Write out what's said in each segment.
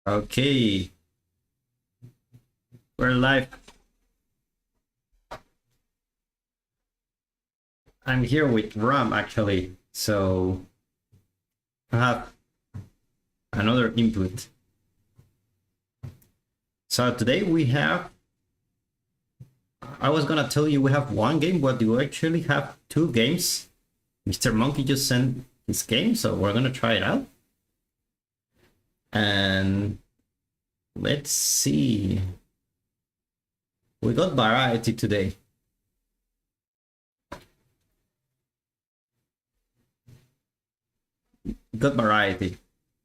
Okay, we're live. I'm here with Ram actually, so I have another input. So today we have, I was gonna tell you we have one game, but you actually have two games. Mr. Monkey just sent his game, so we're gonna try it out. And let's see. We got variety today. Got variety.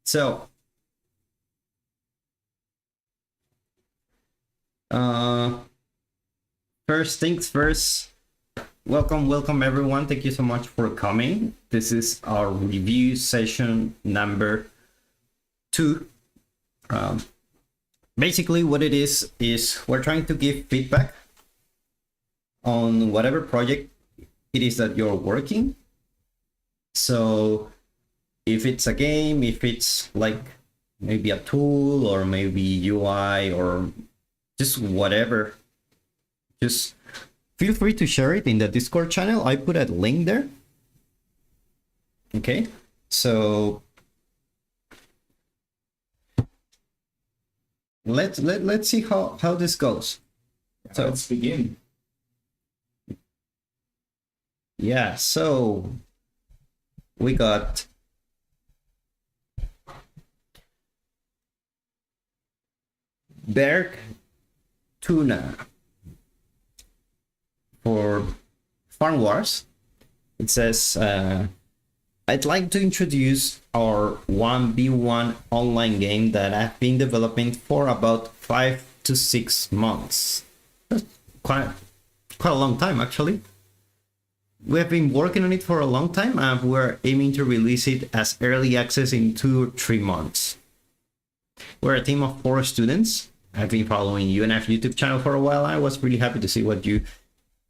So first things first, welcome everyone. Thank you so much for coming. This is our review session number 2. Basically what it is we're trying to give feedback on whatever project it is that you're working. So if it's a game, if it's like maybe a tool or maybe UI or just whatever, just feel free to share it in the Discord channel. I put a link there. Okay, so let's see how this goes. So let's begin. Yeah, so we got Berg Tuna for Farm Wars. It says, I'd like to introduce our 1v1 online game that I've been developing for about 5 to 6 months. That's quite a long time, actually. We have been working on it for a long time, and we're aiming to release it as early access in 2 or 3 months. We're a team of 4 students. I've been following UNF YouTube channel for a while. I was really happy to see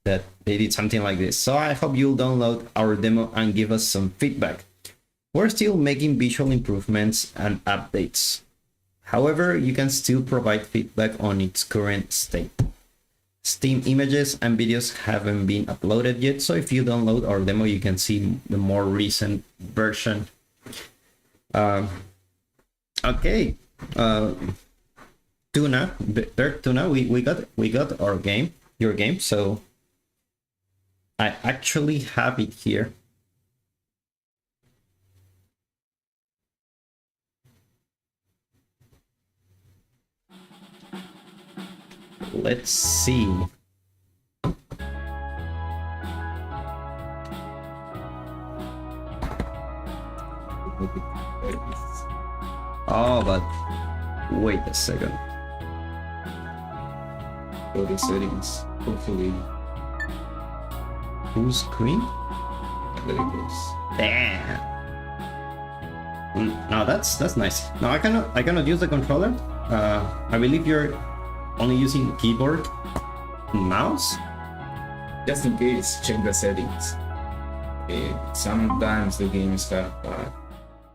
that they did something like this. So I hope you'll download our demo and give us some feedback. We're still making visual improvements and updates. However, you can still provide feedback on its current state. Steam images and videos haven't been uploaded yet, so if you download our demo, you can see the more recent version. Okay, Tuna, Berg Tuna, we got our game, your game, so I actually have it here. Let's see. Oh, but wait a second. Go to settings. Hopefully. Full screen? There it goes. Damn. No, that's nice. No, I cannot use the controller. I believe you're only using keyboard and mouse. Just in case, check the settings. Sometimes the games have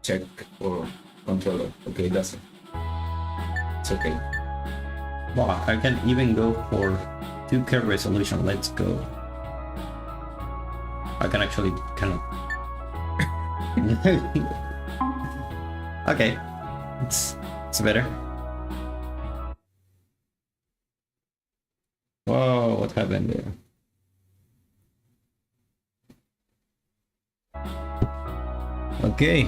check for controller. Okay, that's it. It's okay. Wow, I can even go for 2K resolution. Let's go. I can actually kind of. Okay, it's better. Whoa, what happened there? Okay,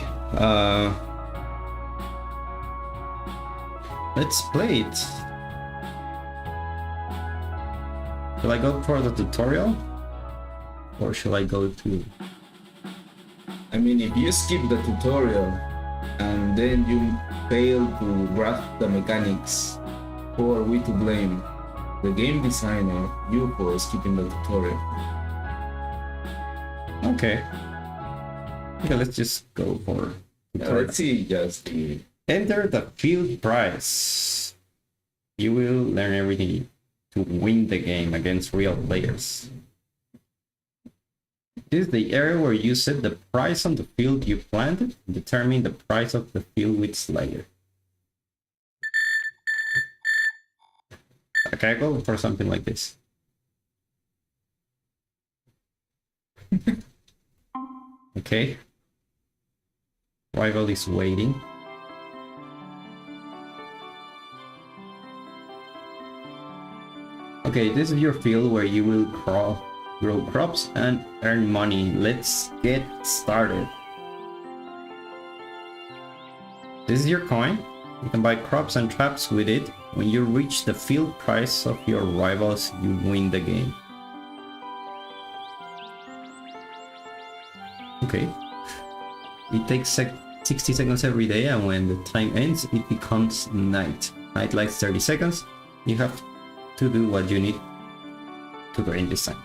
let's play it. Shall I go for the tutorial? Or should I go to... I mean, if you skip the tutorial and then you fail to grasp the mechanics, who are we to blame? The game designer, you for skipping the tutorial. Okay. Okay, let's just go for tutorial. Let's see, just Enter the field price. You will learn everything to win the game against real players. This is the area where you set the price on the field you planted, determine the price of the field with Slayer. Okay, I go for something like this. Okay. Rival is waiting. Okay, this is your field where you will grow crops and earn money. Let's get started. This is your coin. You can buy crops and traps with it. When you reach the field price of your rivals, you win the game. Okay. It takes 60 seconds every day, and when the time ends, it becomes night. Night lasts 30 seconds. You have to do what you need to do in this time.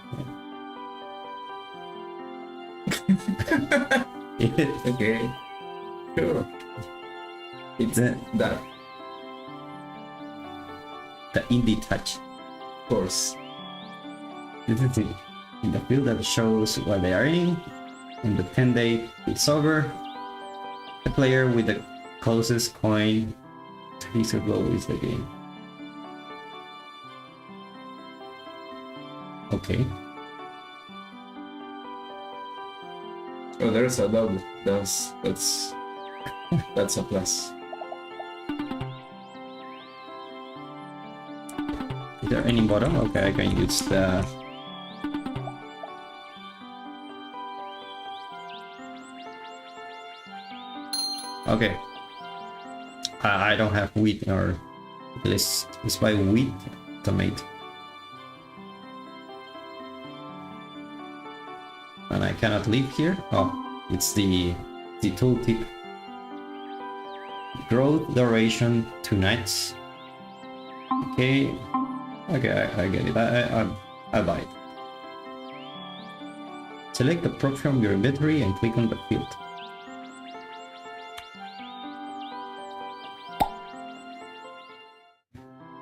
Okay. Sure. It's that. The indie touch. Of course. This is it. In the field that shows what they are earning. When the 10-day is over, the player with the closest coin to goal is the game. Okay. Oh, there's a double. That's a plus. Is there any bottom? Okay, I can use the... Okay. I don't have wheat, or let's buy wheat, tomato. And I cannot leave here. Oh, it's the tooltip. Growth duration 2 nights. Okay. Okay, I get it. I buy it. Select the prop from your inventory and click on the field.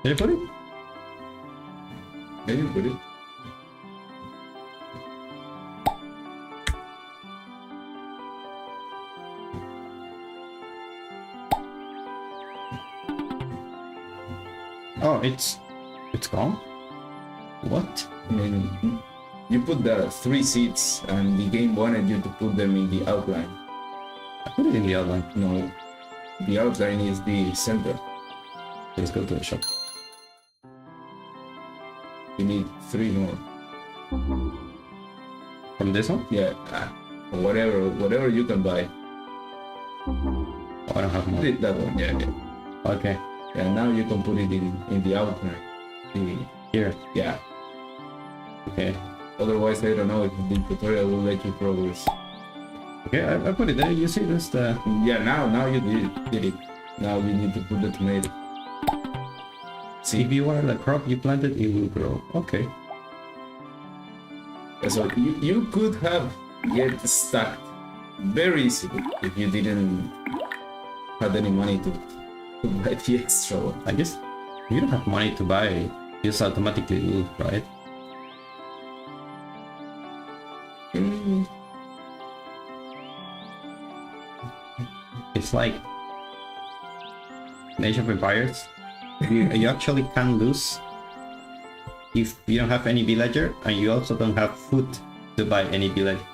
Did I put it? Did you put it? Oh, it's gone? What? I mean, you put the 3 seeds and the game wanted you to put them in the outline. I put it in the outline. No, the outline is the center. Let's go to the shop. You need 3 more. From this one? Yeah, whatever you can buy. Oh, I don't have more. That one, yeah. Okay. Yeah, now you can put it in the outline. Here. Yeah. Okay. Otherwise, I don't know if the tutorial will let you progress. Okay, I put it there. You see this? Yeah, now you did it. Now you need to put the tomato. See? If you water the crop you planted, it will grow. Okay. So you could have get stuck very easily if you didn't have any money to buy the extra one. I guess if you don't have money to buy, just automatically will, right? Mm. It's like Age of Empires. You actually can lose if you don't have any villager, and you also don't have food to buy any villager.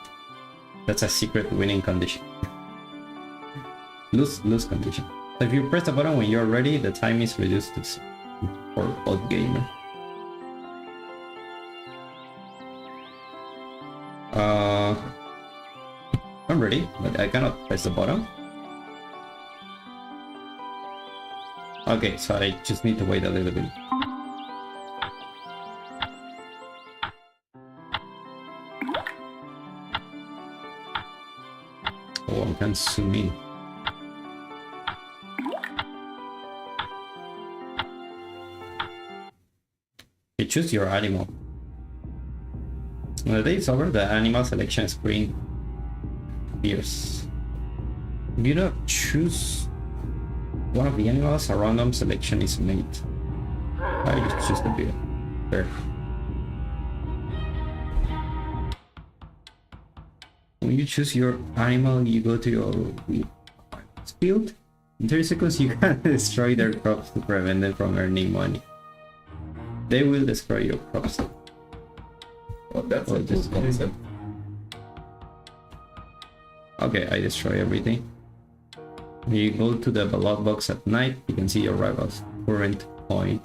That's a secret winning condition. lose condition. So if you press the button when you're ready, the time is reduced to 0 for both gamer. I'm ready, but I cannot press the button. Okay, so I just need to wait a little bit. Oh, I can zoom in. You choose your animal. When the day is over, the animal selection screen appears. If you don't choose one of the animals, a random selection is made. I just choose the bear. There. When you choose your animal, you go to your field. In 30 seconds, you can destroy their crops to prevent them from earning money. They will destroy your crops. Oh, that's Oh, a this- good concept. Okay, I destroy everything. You go to the ballot box at night, you can see your rival's current point.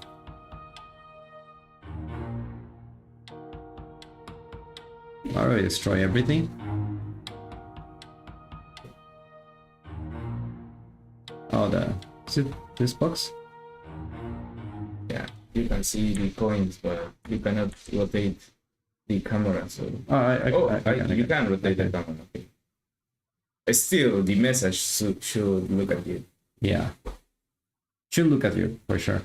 Alright, destroy everything. Oh, is it this box? Yeah, you can see the coins, but you cannot rotate the camera. So you can rotate the camera. Okay. Still, the message should look at you. Yeah. Should look at you, for sure.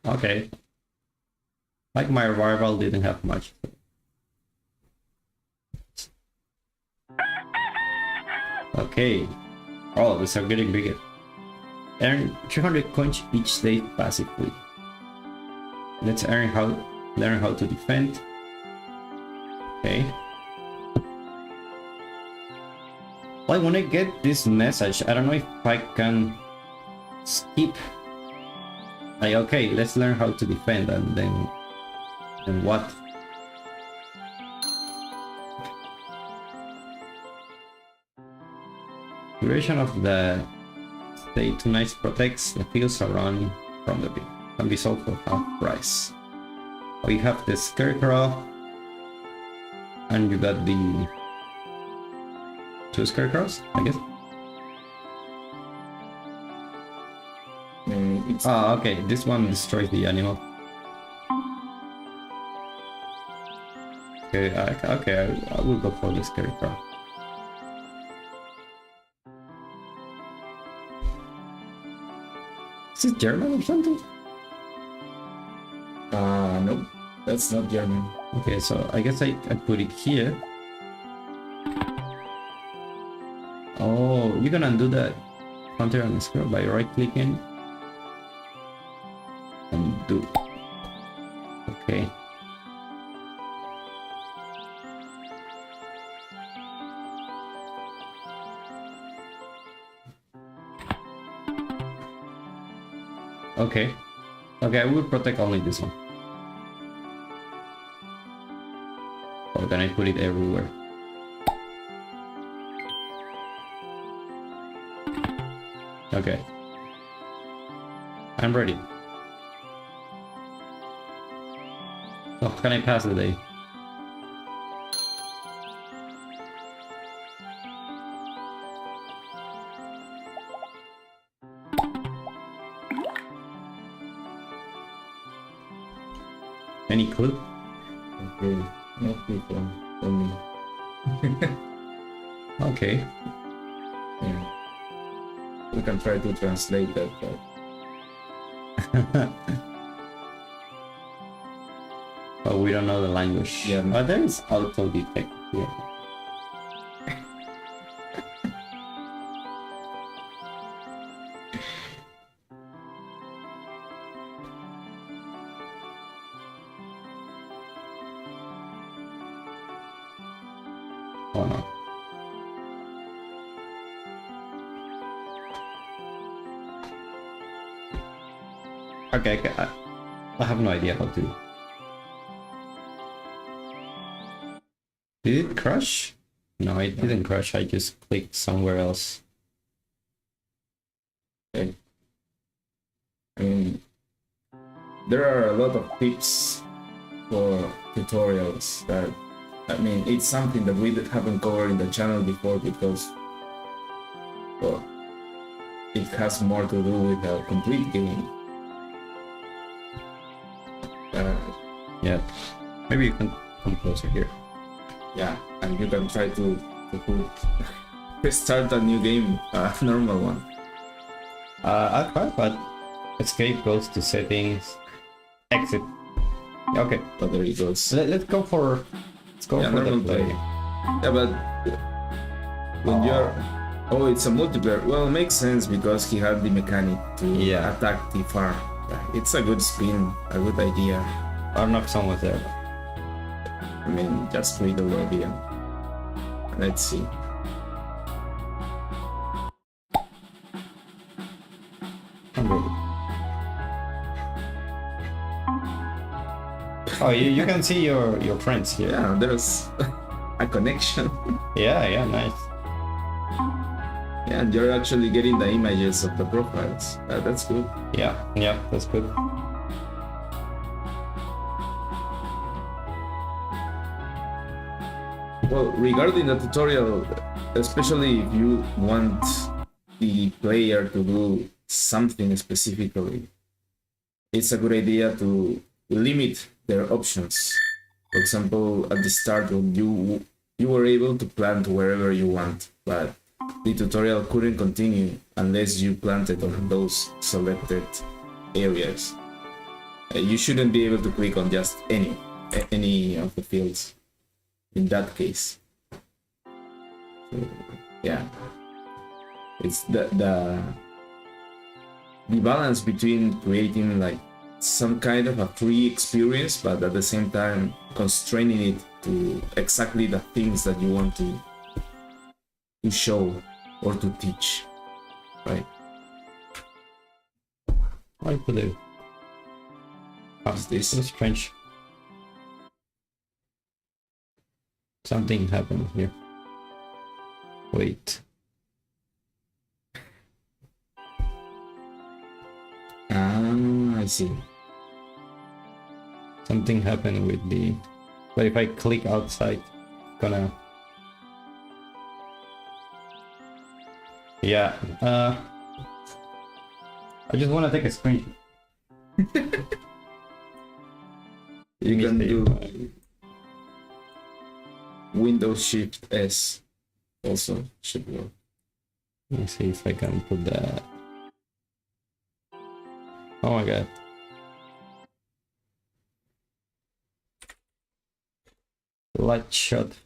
Okay. Like my rival didn't have much. Okay. Oh, these are getting bigger. Earn 300 coins each day passively. Let's learn how to defend. Okay. Well, when I get this message, I don't know if I can skip. Like, okay, let's learn how to defend, and then what? Duration of the stay 2 nights protects the fields around from the pit. Can be sold for half price. Oh, you have the scarecrow, and you got the 2 scarecrows, I guess. Okay, this one destroys the animal. Okay, I will go for the scarecrow. Is it German or something? No, that's not German. Okay, so I guess I put it here. Oh, you can undo that counter on the screen by right clicking. Undo. Okay. Okay. Okay, I will protect only this one. Or can I put it everywhere? Okay. I'm ready. So how can I pass the day? Any clue? Okay, not good one for me. Okay. Yeah. We can try to translate that, but But we don't know the language. Yeah. But there is auto detect here. Oh no. Okay, I have no idea how to. Did it crash? No, it didn't crash. I just clicked somewhere else. okay. I mean, there are a lot of tips for tutorials that, I mean, it's something that we haven't covered in the channel before because, well, it has more to do with a complete game. Yeah. Maybe you can come closer here. Yeah, and you can try to start a new game, a normal one. I'll try, but escape goes to settings, exit. Okay, But there it goes. let's go for the normal play. Yeah, but when you're it's a multiplayer. Well, it makes sense because he had the mechanic to Yeah. attack the farm. Yeah, it's a good spin, a good idea. Or knock someone there. I mean, just play the lobby and let's see. I'm ready. Oh, you can see your friends here. Yeah, there's a connection. Yeah, nice. Yeah, and you're actually getting the images of the profiles. That's good. Yeah, that's good. Well, regarding the tutorial, especially if you want the player to do something specifically, it's a good idea to limit their options. For example, at the start, when you were able to plant wherever you want, but the tutorial couldn't continue unless you planted on those selected areas. You shouldn't be able to click on just any of the fields in that case. So, yeah, it's the balance between creating like some kind of a free experience, but at the same time constraining it to exactly the things that you want to show or to teach, right? What to do? This is strange. Something happened here. Wait. I see. Something happened with the... But if I click outside, gonna... Yeah, I just want to take a screenshot. You can do Windows Shift S also should work. Let me see if I can put that. Oh my god. Light shot.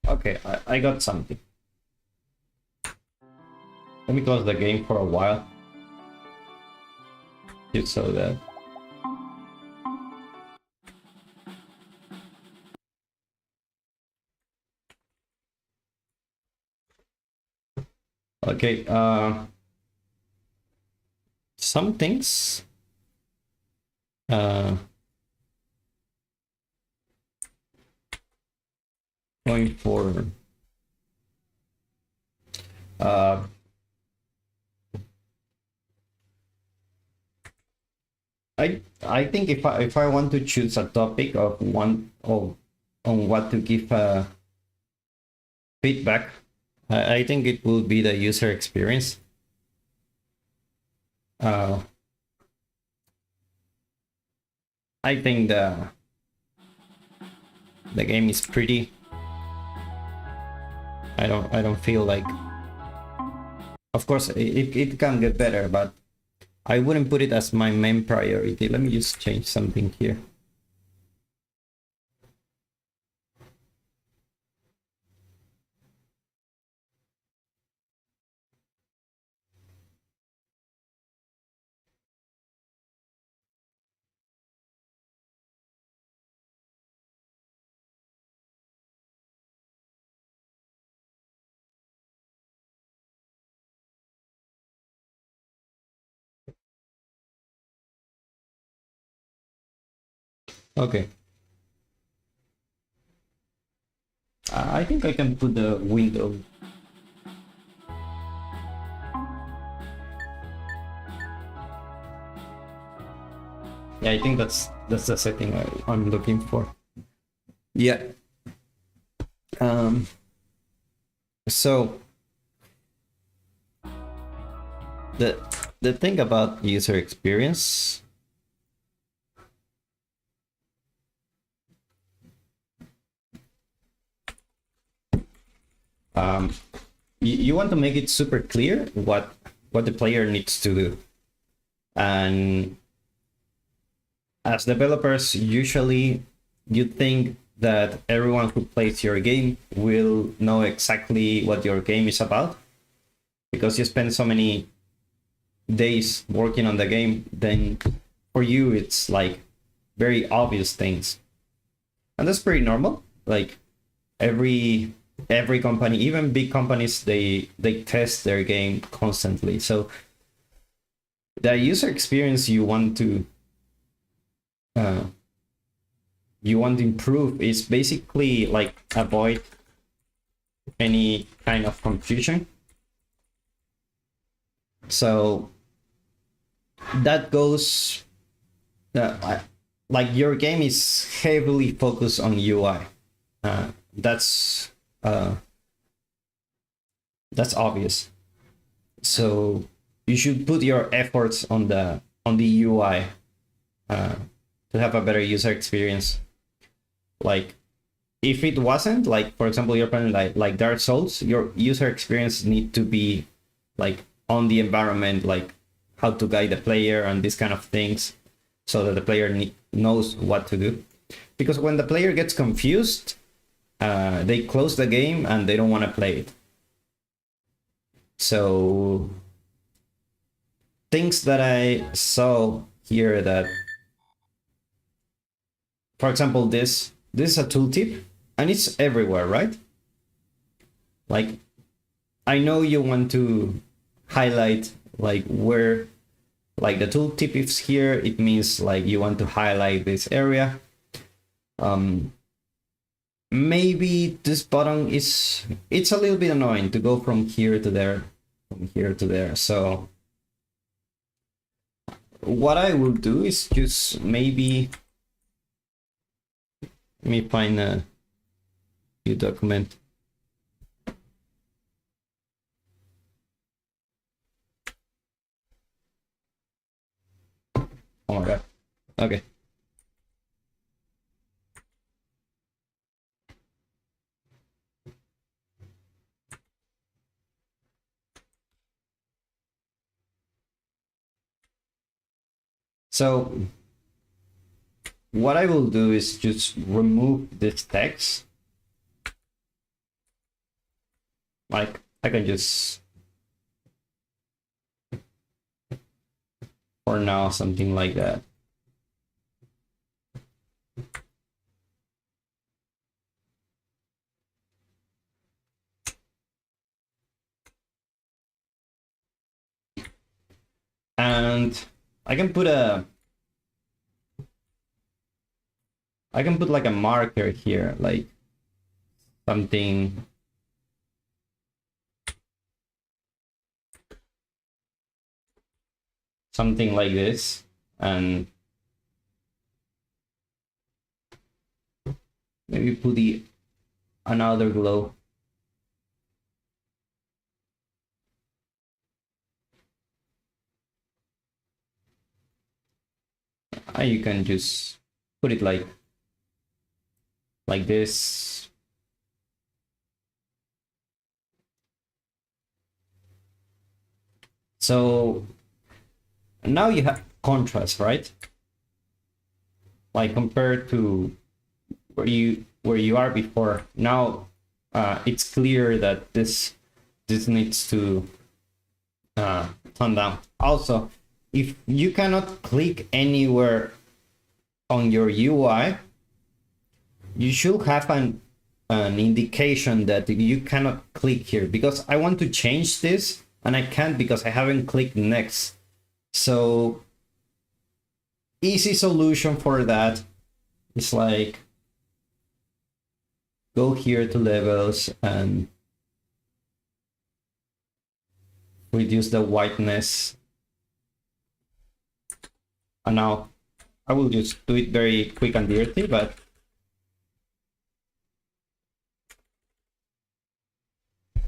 Okay, I got something. Let me close the game for a while. Just so that. Okay, some things going forward. I think if I want to choose a topic of one of on what to give feedback, I think it will be the user experience. I think the game is pretty. I don't feel like. Of course, it can get better, but I wouldn't put it as my main priority. Let me just change something here. Okay. I think I can put the window. Yeah, I think that's the setting I'm looking for. Yeah. So the thing about user experience, you want to make it super clear what the player needs to do, and as developers, usually you think that everyone who plays your game will know exactly what your game is about because you spend so many days working on the game. Then for you it's like very obvious things, and that's pretty normal. Like every every company, even big companies, they test their game constantly. So the user experience uh, you want to improve is basically like avoid any kind of confusion. So that goes like your game is heavily focused on UI. That's obvious. So you should put your efforts on the UI to have a better user experience. Like if it wasn't, like for example you're playing like Dark Souls, your user experience need to be like on the environment, like how to guide the player and these kind of things, so that the player knows what to do. Because when the player gets confused, they close the game and they don't want to play it. So things that I saw here that, for example, this is a tooltip and it's everywhere, right? Like I know you want to highlight like where, like the tooltip is here, it means like you want to highlight this area. Maybe this button it's a little bit annoying to go from here to there, from here to there. So what I will do is just maybe, let me find a new document. Oh my god. Okay. So what I will do is just remove this text. Like I can just, for now, something like that. And I can put like a marker here, like something like this, and maybe put another glow. You can just put it like this. So now you have contrast, right? Like compared to where you are before. Now it's clear that this needs to tone down. Also, if you cannot click anywhere on your UI, you should have an indication that you cannot click here, because I want to change this and I can't because I haven't clicked next. So easy solution for that is like go here to levels and reduce the whiteness. And now I will just do it very quick and dirty, but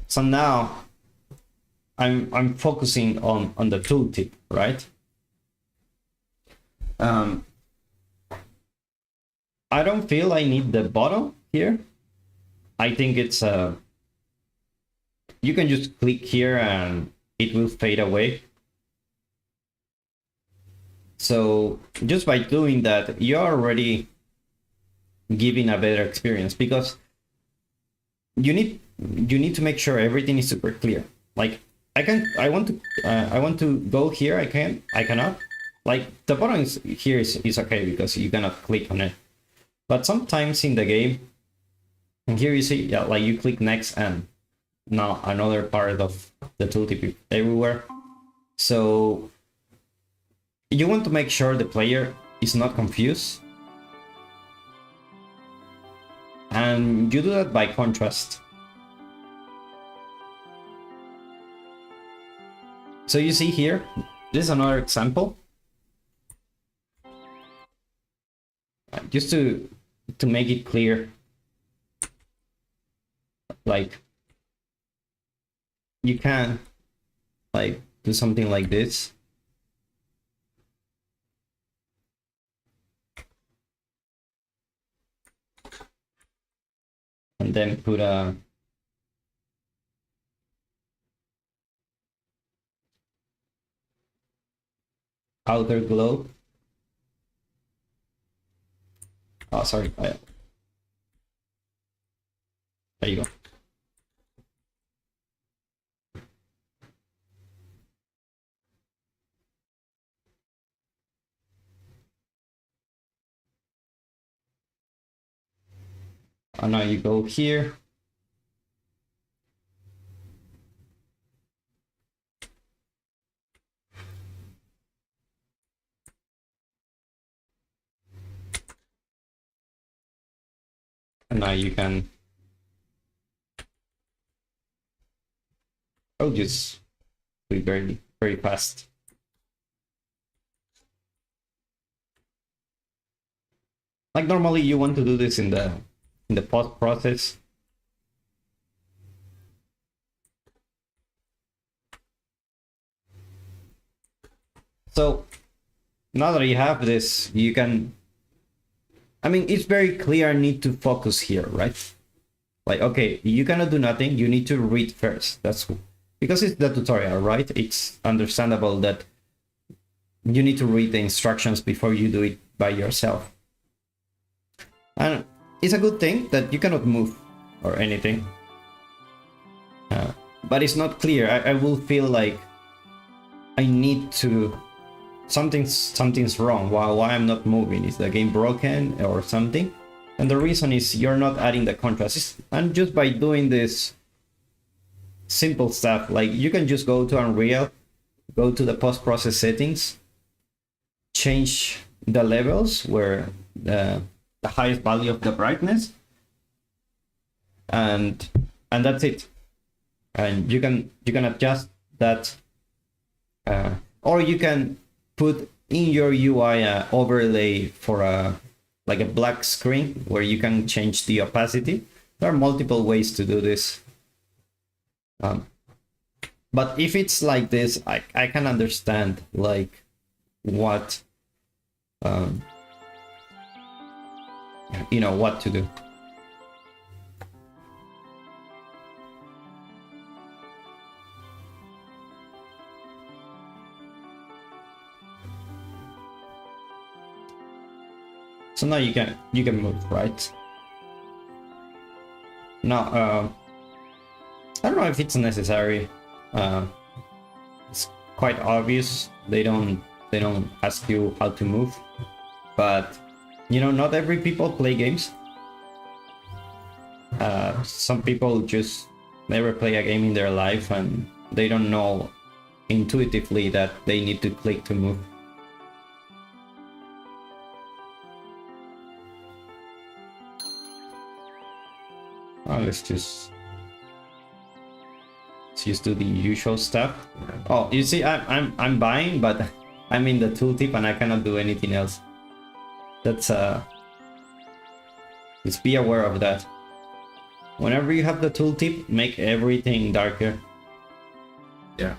so now I'm focusing on the tooltip, right? I don't feel I need the bottom here. I think it's you can just click here and it will fade away. So just by doing that, you're already giving a better experience, because you need to make sure everything is super clear. Like I want to go here, I cannot. Like the button is okay because you cannot click on it. But sometimes in the game And here you see, yeah, like you click next and now another part of the tooltip is everywhere. So you want to make sure the player is not confused. And you do that by contrast. So you see here, this is another example. Just to make it clear, like you can like do something like this. And then put a outer globe. Oh, sorry. There you go. And now you go here. And now you can, I'll just do it very, very fast. Like normally you want to do this in the post process. So now that you have this, you can, I mean, it's very clear I need to focus here, right? Like, okay, you cannot do nothing. You need to read first. That's because it's the tutorial, right? It's understandable that you need to read the instructions before you do it by yourself. And it's a good thing that you cannot move or anything. But it's not clear. I will feel like I need to, something's wrong. Why I'm not moving? Is the game broken or something? And the reason is you're not adding the contrast. And just by doing this simple stuff, like you can just go to Unreal, go to the post-process settings, change the levels where the highest value of the brightness, and that's it. And you can adjust that, or you can put in your UI overlay for a black screen where you can change the opacity. There are multiple ways to do this. But if it's like this, I can understand like what you know what to do. So now you can move, right? Now I don't know if it's necessary. It's quite obvious. They don't ask you how to move, but you know, not every people play games. Some people just never play a game in their life and they don't know intuitively that they need to click to move. Let's just do the usual stuff. Oh, you see, I'm buying, but I'm in the tooltip and I cannot do anything else. That's just be aware of that. Whenever you have the tooltip, make everything darker. Yeah.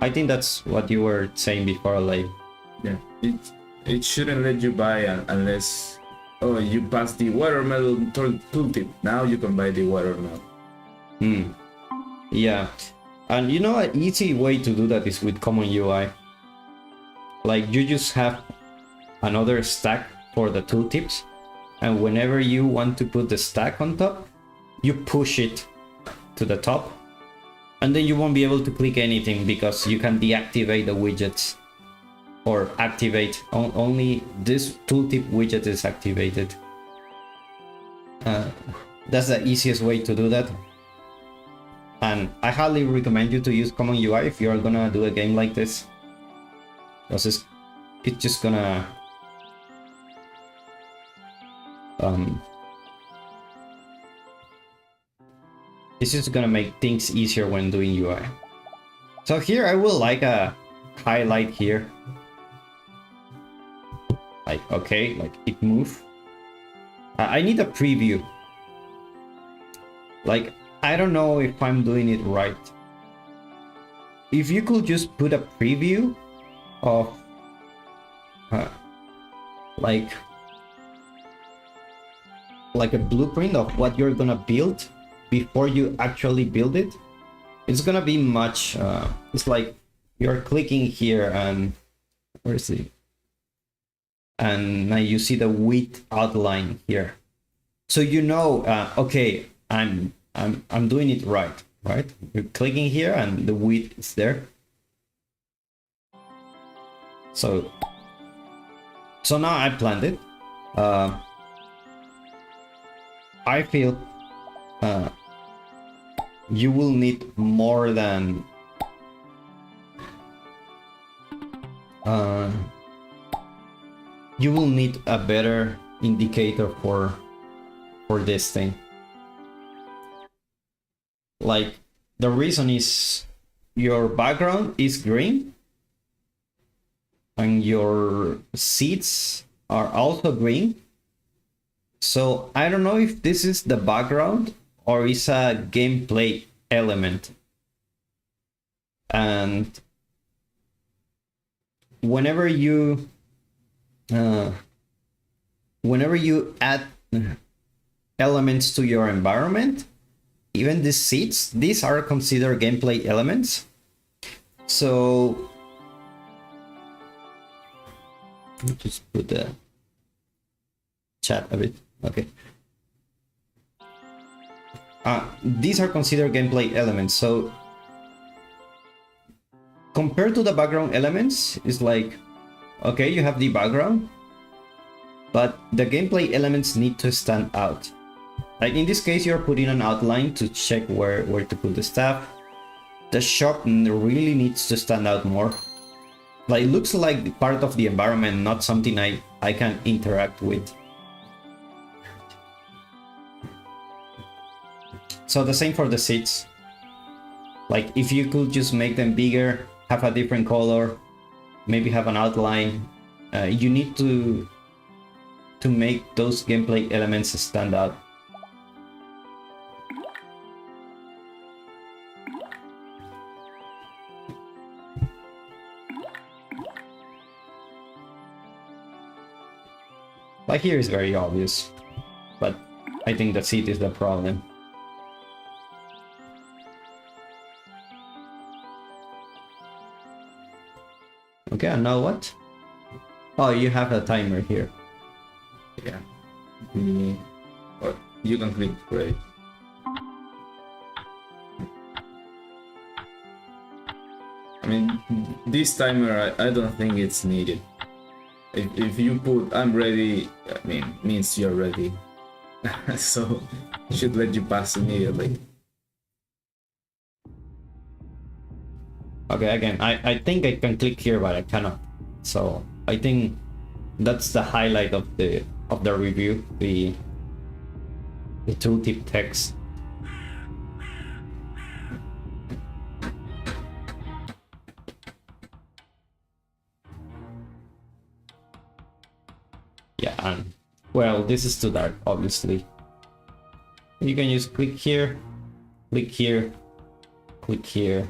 I think that's what you were saying before, like. Yeah. It shouldn't let you buy unless you pass the watermelon tooltip. Now you can buy the watermelon. Yeah. And you know, an easy way to do that is with Common UI. Like you just have another stack for the tooltips, and whenever you want to put the stack on top, you push it to the top, and then you won't be able to click anything because you can deactivate the widgets. or activate. Only this tooltip widget is activated. That's the easiest way to do that. And I highly recommend you to use Common UI if you're gonna do a game like this, because it's just gonna it's just gonna make things easier when doing UI. So here I will like a highlight here, like okay, like it move. I need a preview. Like I don't know if I'm doing it right. If you could just put a preview of like a blueprint of what you're gonna build before you actually build it, it's gonna be much it's like you're clicking here and where is it, and now you see the width outline here, so you know okay, I'm doing it right. You're clicking here and the width is there. So now I planned it. I feel you will need more than you will need a better indicator for this thing. Like the reason is your background is green and your seats are also green. So I don't know if this is the background or it's a gameplay element. And whenever you add elements to your environment, even the seats, these are considered gameplay elements. So let me just put the chat a bit. Okay. These are considered gameplay elements. So compared to the background elements, it's like, okay, you have the background, but the gameplay elements need to stand out. Like in this case, you're putting an outline to check where to put the stuff. The shop really needs to stand out more. Like it looks like part of the environment, not something I can interact with. So the same for the seats. Like if you could just make them bigger, have a different color, maybe have an outline. You need to make those gameplay elements stand out. Like here is very obvious, but I think the seat is the problem. Okay, and now what? Oh, you have a timer here. Yeah. Or you can click right. I mean, this timer, I don't think it's needed. If you put I'm ready, I mean, means you're ready. So it should let you pass immediately. Okay, again, I think I can click here, but I cannot. So I think that's the highlight of the review, the tooltip text. Yeah, and well, this is too dark, obviously. You can just click here, click here, click here.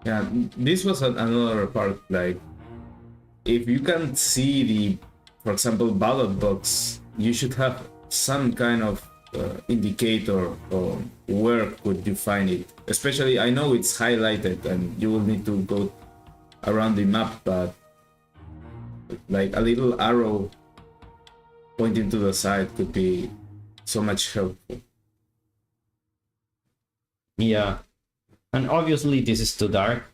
Yeah, this was another part, like, if you can see the, for example, ballot box, you should have some kind of indicator on where could you find it. Especially, I know it's highlighted and you will need to go around the map, but like a little arrow pointing to the side could be so much helpful. Yeah, and obviously this is too dark.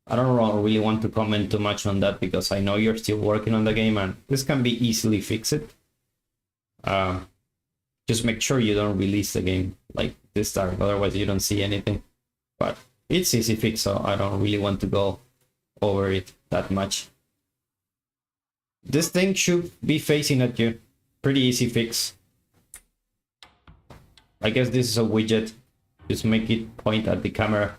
I don't really want to comment too much on that because I know you're still working on the game and this can be easily fixed. Just make sure you don't release the game like this dark, otherwise you don't see anything. But it's easy fix, so I don't really want to go over it that much. This thing should be facing at you. Pretty easy fix. I guess this is a widget. Just make it point at the camera.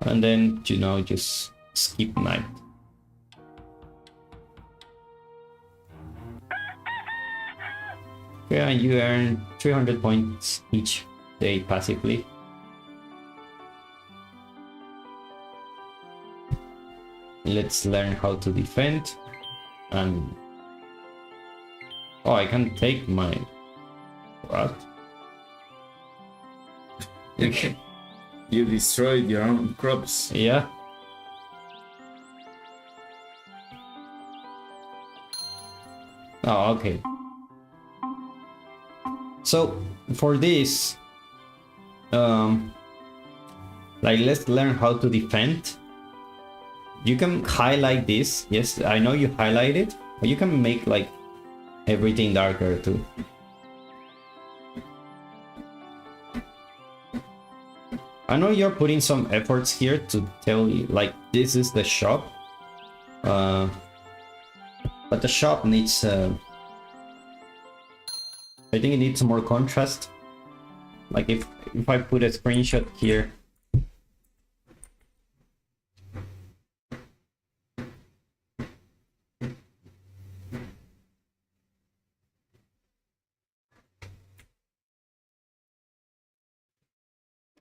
And then, you know, just skip night. Okay, and you earn 300 points each day passively. Let's learn how to defend. And oh, I can take my what? Okay. You destroyed your own crops. Yeah. Oh, okay. So for this, like let's learn how to defend. You can highlight this. Yes, I know you highlight it, but you can make like everything darker too. I know you're putting some efforts here to tell you like this is the shop, but the shop needs I think it needs more contrast. Like if I put a screenshot here,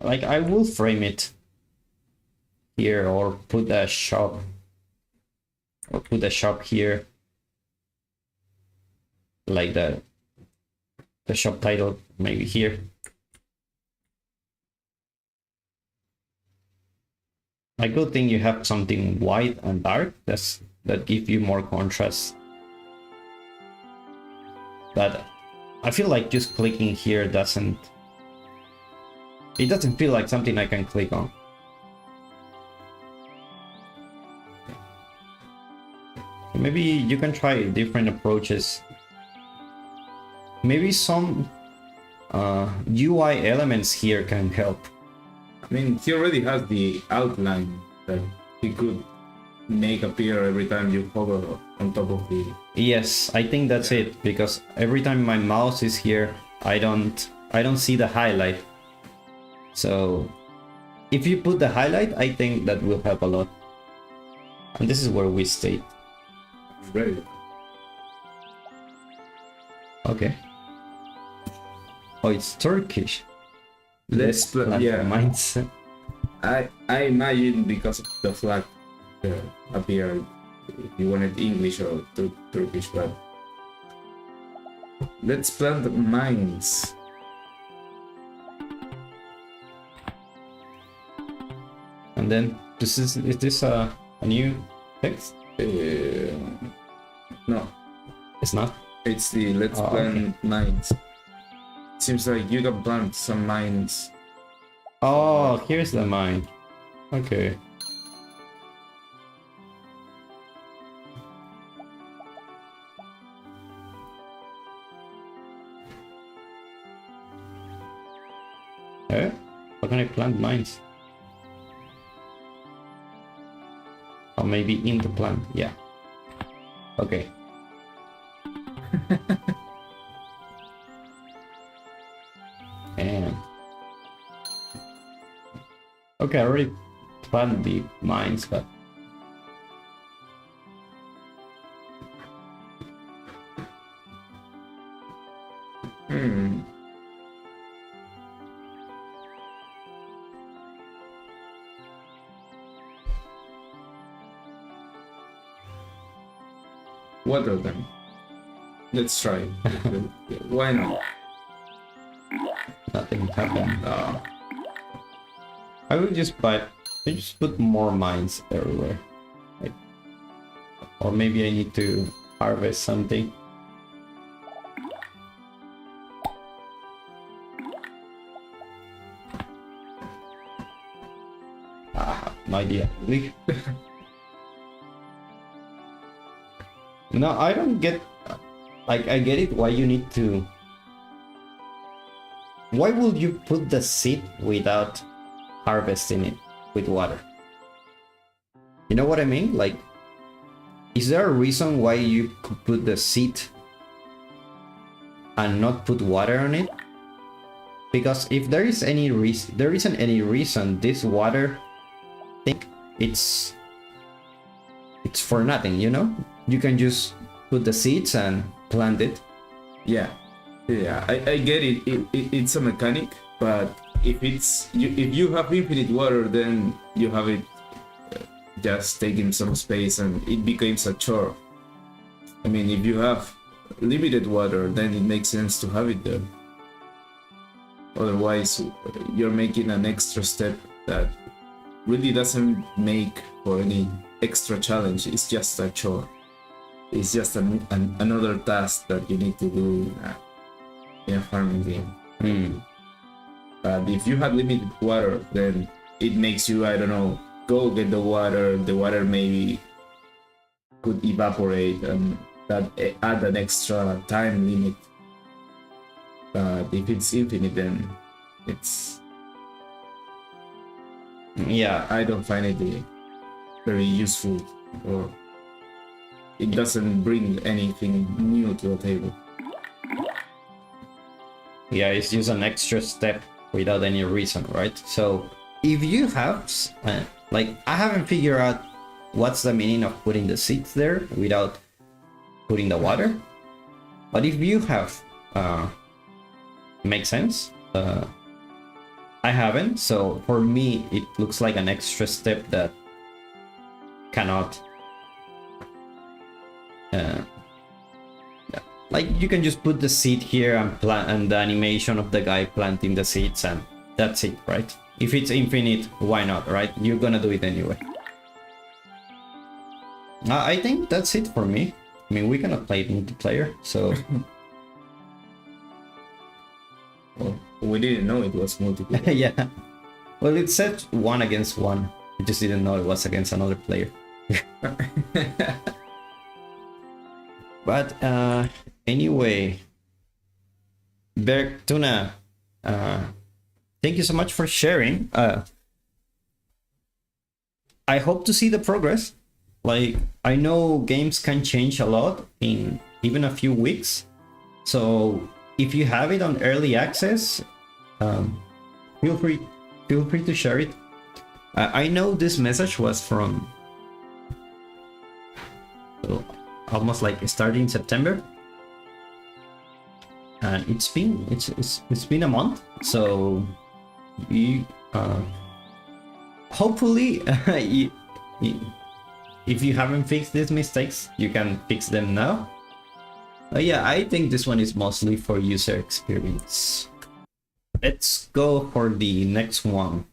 like I will frame it here or put a shop here, like the shop title maybe here. A good thing you have something white and dark that give you more contrast. But I feel like just clicking here doesn't feel like something I can click on. Maybe you can try different approaches. Maybe some UI elements here can help. I mean, he already has the outline that he could make appear every time you hover on top of the... Yes, I think that's it, because every time my mouse is here, I don't see the highlight. So if you put the highlight, I think that will help a lot. And this is where we stayed. Ready. Okay. Oh, it's Turkish. Let's play. Yeah, mindset. I imagine because of the flag appeared. If you wanted English or Turkish, but let's plant mines. And then is this a new text? No, it's not. It's the let's plant mines. Seems like you can plant some mines. Oh, here's the mine. Okay. Eh? How can I plant mines? Or maybe in the plant, yeah. Okay. And okay, I already planted the mines, but What of them? Let's try. Why not? nothing happened. I will just put more mines everywhere. Like, or maybe I need to harvest something. No idea. No, I don't get. Like, I get it. Why you need to? Why would you put the seed without harvesting it with water? You know what I mean? Like, is there a reason why you could put the seed and not put water on it? Because if there is any reason, there isn't any reason this water thing, it's for nothing, you know? You can just put the seeds and plant it. Yeah, I get it. It's a mechanic, but if you have infinite water, then you have it just taking some space, and it becomes a chore. I mean, if you have limited water, then it makes sense to have it there. Otherwise, you're making an extra step that really doesn't make for any extra challenge. It's just a chore. It's just another task that you need to do in a farming game. But if you have limited water, then it makes you, I don't know, go get the water. The water maybe could evaporate, and that add an extra time limit. But if it's infinite, then it's... Yeah, I don't find it very useful, or it doesn't bring anything new to the table. yeah, it's just an extra step without any reason, right? So if you have, like, I haven't figured out what's the meaning of putting the seeds there without putting the water. But if you have, makes sense. I haven't, so for me it looks like an extra step that cannot. Like, you can just put the seed here and plant, and the animation of the guy planting the seeds, and that's it, right? If it's infinite, why not, right? You're gonna do it anyway. I think that's it for me. I mean, we cannot play multiplayer, so. Well, we didn't know it was multiplayer. Yeah. Well, it said 1 against 1. We just didn't know it was against another player. But anyway, Bergtuna, thank you so much for sharing. I hope to see the progress. Like, I know games can change a lot in even a few weeks. So if you have it on early access, feel free to share it. I know this message was from almost like starting September, and it's been a month. So you hopefully if you haven't fixed these mistakes, you can fix them now. Yeah, I think this one is mostly for user experience. Let's go for the next one.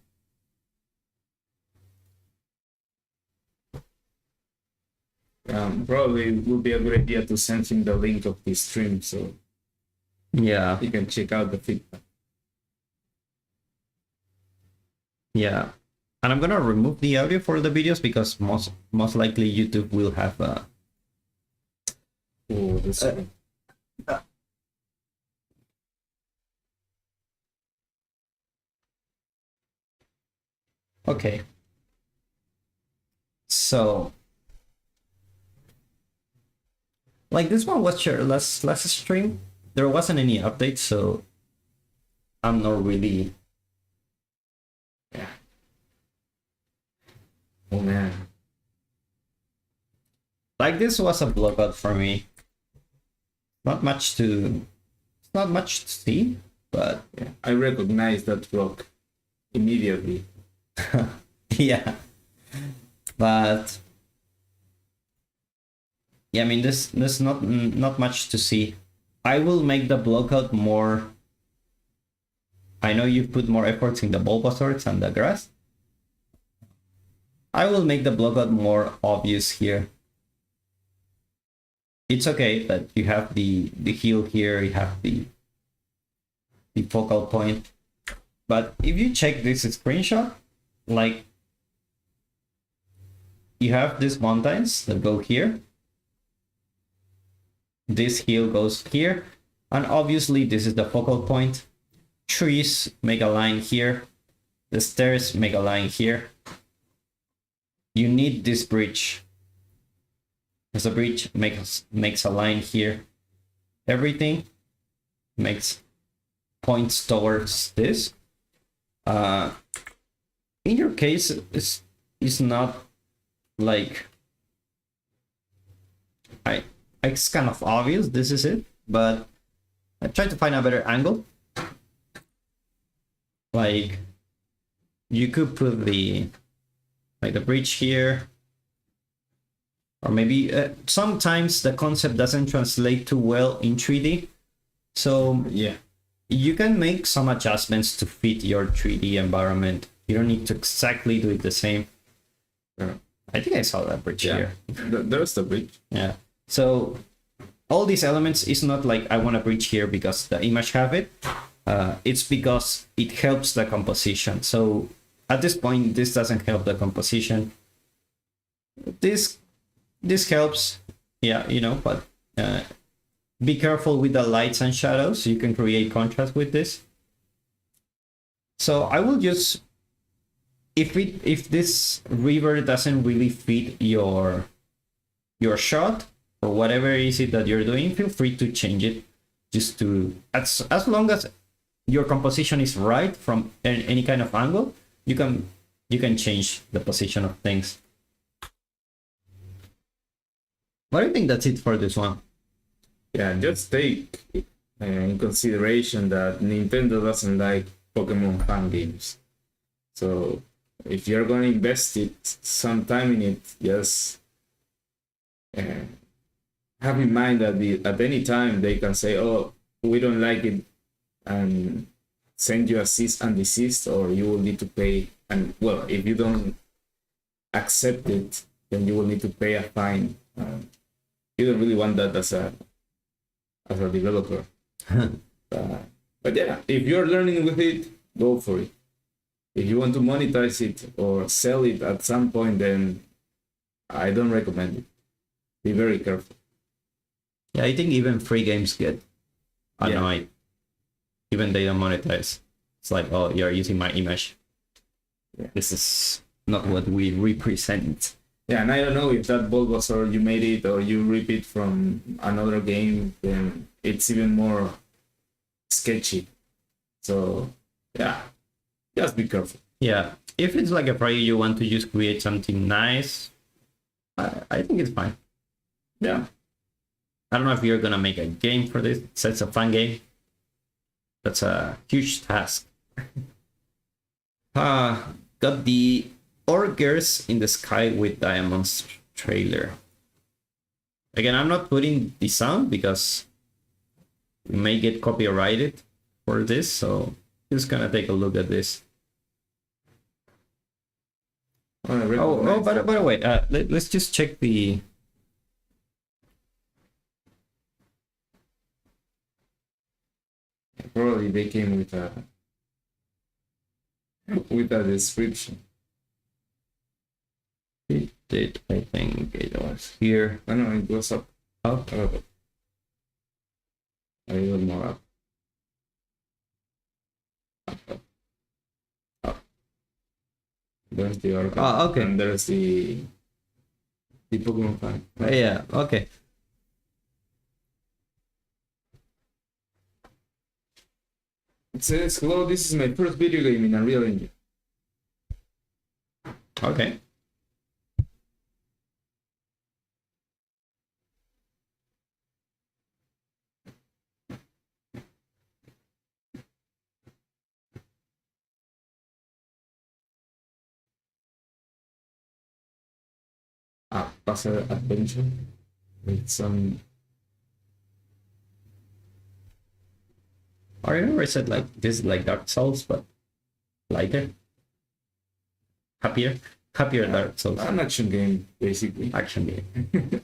Probably it would be a good idea to send him the link of this stream, so yeah, he can check out the feedback. Yeah, and I'm gonna remove the audio for the videos because most likely YouTube will have a. Oh, this one. Okay. So, like, this one was shared last stream. There wasn't any update, so I'm not really. Yeah. Oh man. Like, this was a blowout for me. Not much to see, but Yeah, I recognize that block immediately. yeah. But yeah, I mean, there's not much to see. I will make the blockout more. I know you put more efforts in the Bulbasaurs and the grass. I will make the blockout more obvious here. It's okay that you have the hill here, you have the focal point. But if you check this screenshot, like, you have these mountains that go here. This hill goes here, and obviously this is the focal point. Trees make a line here. The stairs make a line here. You need this bridge, because the bridge makes a line here. Everything makes points towards this. In your case, it's not like it's kind of obvious this is it, but I tried to find a better angle. Like you could put the bridge here, or maybe sometimes the concept doesn't translate too well in 3D, so Yeah. you can make some adjustments to fit your 3D environment. You don't need to exactly do it the same. Yeah. I think I saw that bridge here. There's the bridge. Yeah. So all these elements is not like I want a bridge here because the image have it. It's because it helps the composition. So at this point, this doesn't help the composition. This helps, yeah, you know, but be careful with the lights and shadows. You can create contrast with this. So I will just, if this river doesn't really fit your shot or whatever is it that you're doing, feel free to change it. Just to as long as your composition is right from any kind of angle, you can change the position of things. But I think that's it for this one. Yeah, just take in consideration that Nintendo doesn't like Pokemon fan games. So if you're going to invest some time in it, just have in mind that at any time they can say, "Oh, we don't like it," and send you a cease and desist, or you will need to pay. And well, if you don't accept it, then you will need to pay a fine. You don't really want that as a developer. But yeah, if you're learning with it, go for it. If you want to monetize it or sell it at some point, then I don't recommend it. Be very careful. Yeah, I think even free games get annoyed. Even they don't monetize. It's like, oh, you're using my image. Yeah. This is not what we represent. Yeah, and I don't know if that Bulbasaur you made it or you rip it from another game, then it's even more sketchy. So yeah, just be careful. Yeah, if it's like a project you want to just create something nice, I think it's fine. Yeah. I don't know if you're gonna make a game for this. So it's a fun game. That's a huge task. Got the Ogres in the Sky with Diamonds trailer. Again, I'm not putting the sound because we may get copyrighted for this, so just gonna take a look at this. By the way, let's just check the. Probably they came with a description. It did, I think it was here. I know it was up. Up. A little more up. Up. There's the article. Oh, okay. And there's the Pokemon fan. Yeah, okay. It says, "Hello, this is my first video game in Unreal Engine." Okay. Puzzle adventure with some. I remember I said like this is like Dark Souls, but lighter, happier Dark Souls. An action game, basically. Action game.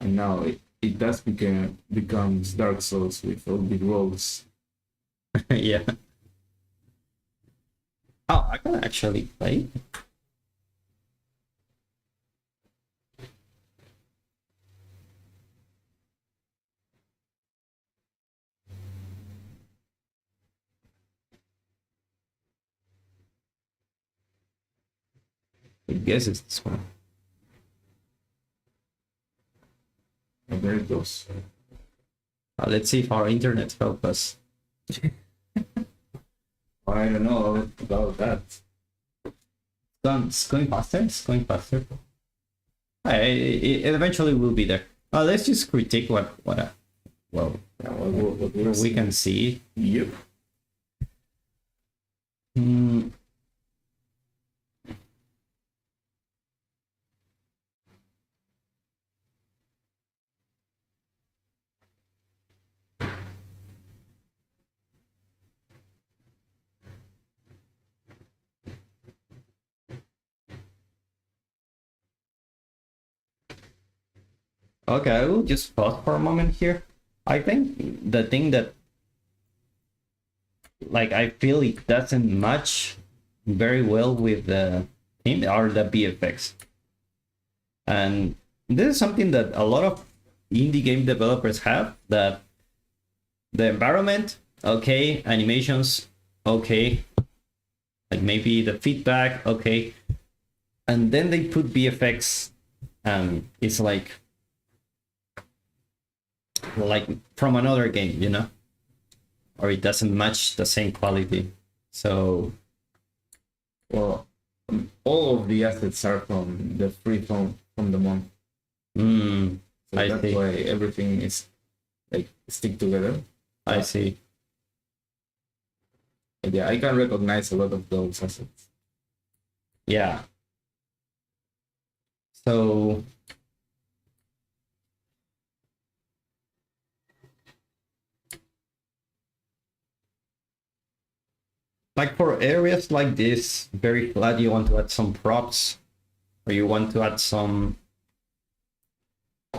And now it does becomes Dark Souls with all the roles. Yeah. Oh, I can actually play. I guess it's this one. Oh, there it goes. Let's see if our internet help us. I don't know about that. It's going faster. It's going faster. It eventually will be there. Let's just critique what well Yeah, what we can see. Yep. Hmm. Okay, I will just pause for a moment here. I think the thing that like I feel it doesn't match very well with the theme are the VFX. And this is something that a lot of indie game developers have, that the environment, okay, animations, okay, like maybe the feedback, okay, and then they put VFX and it's like from another game, you know, or it doesn't match the same quality. So Well, all of the assets are from the free from the month. mm, So I that's see. why everything is like stick together. I see. But yeah, I can recognize a lot of those assets. Yeah. So like for areas like this, very flat, you want to add some props, or you want to add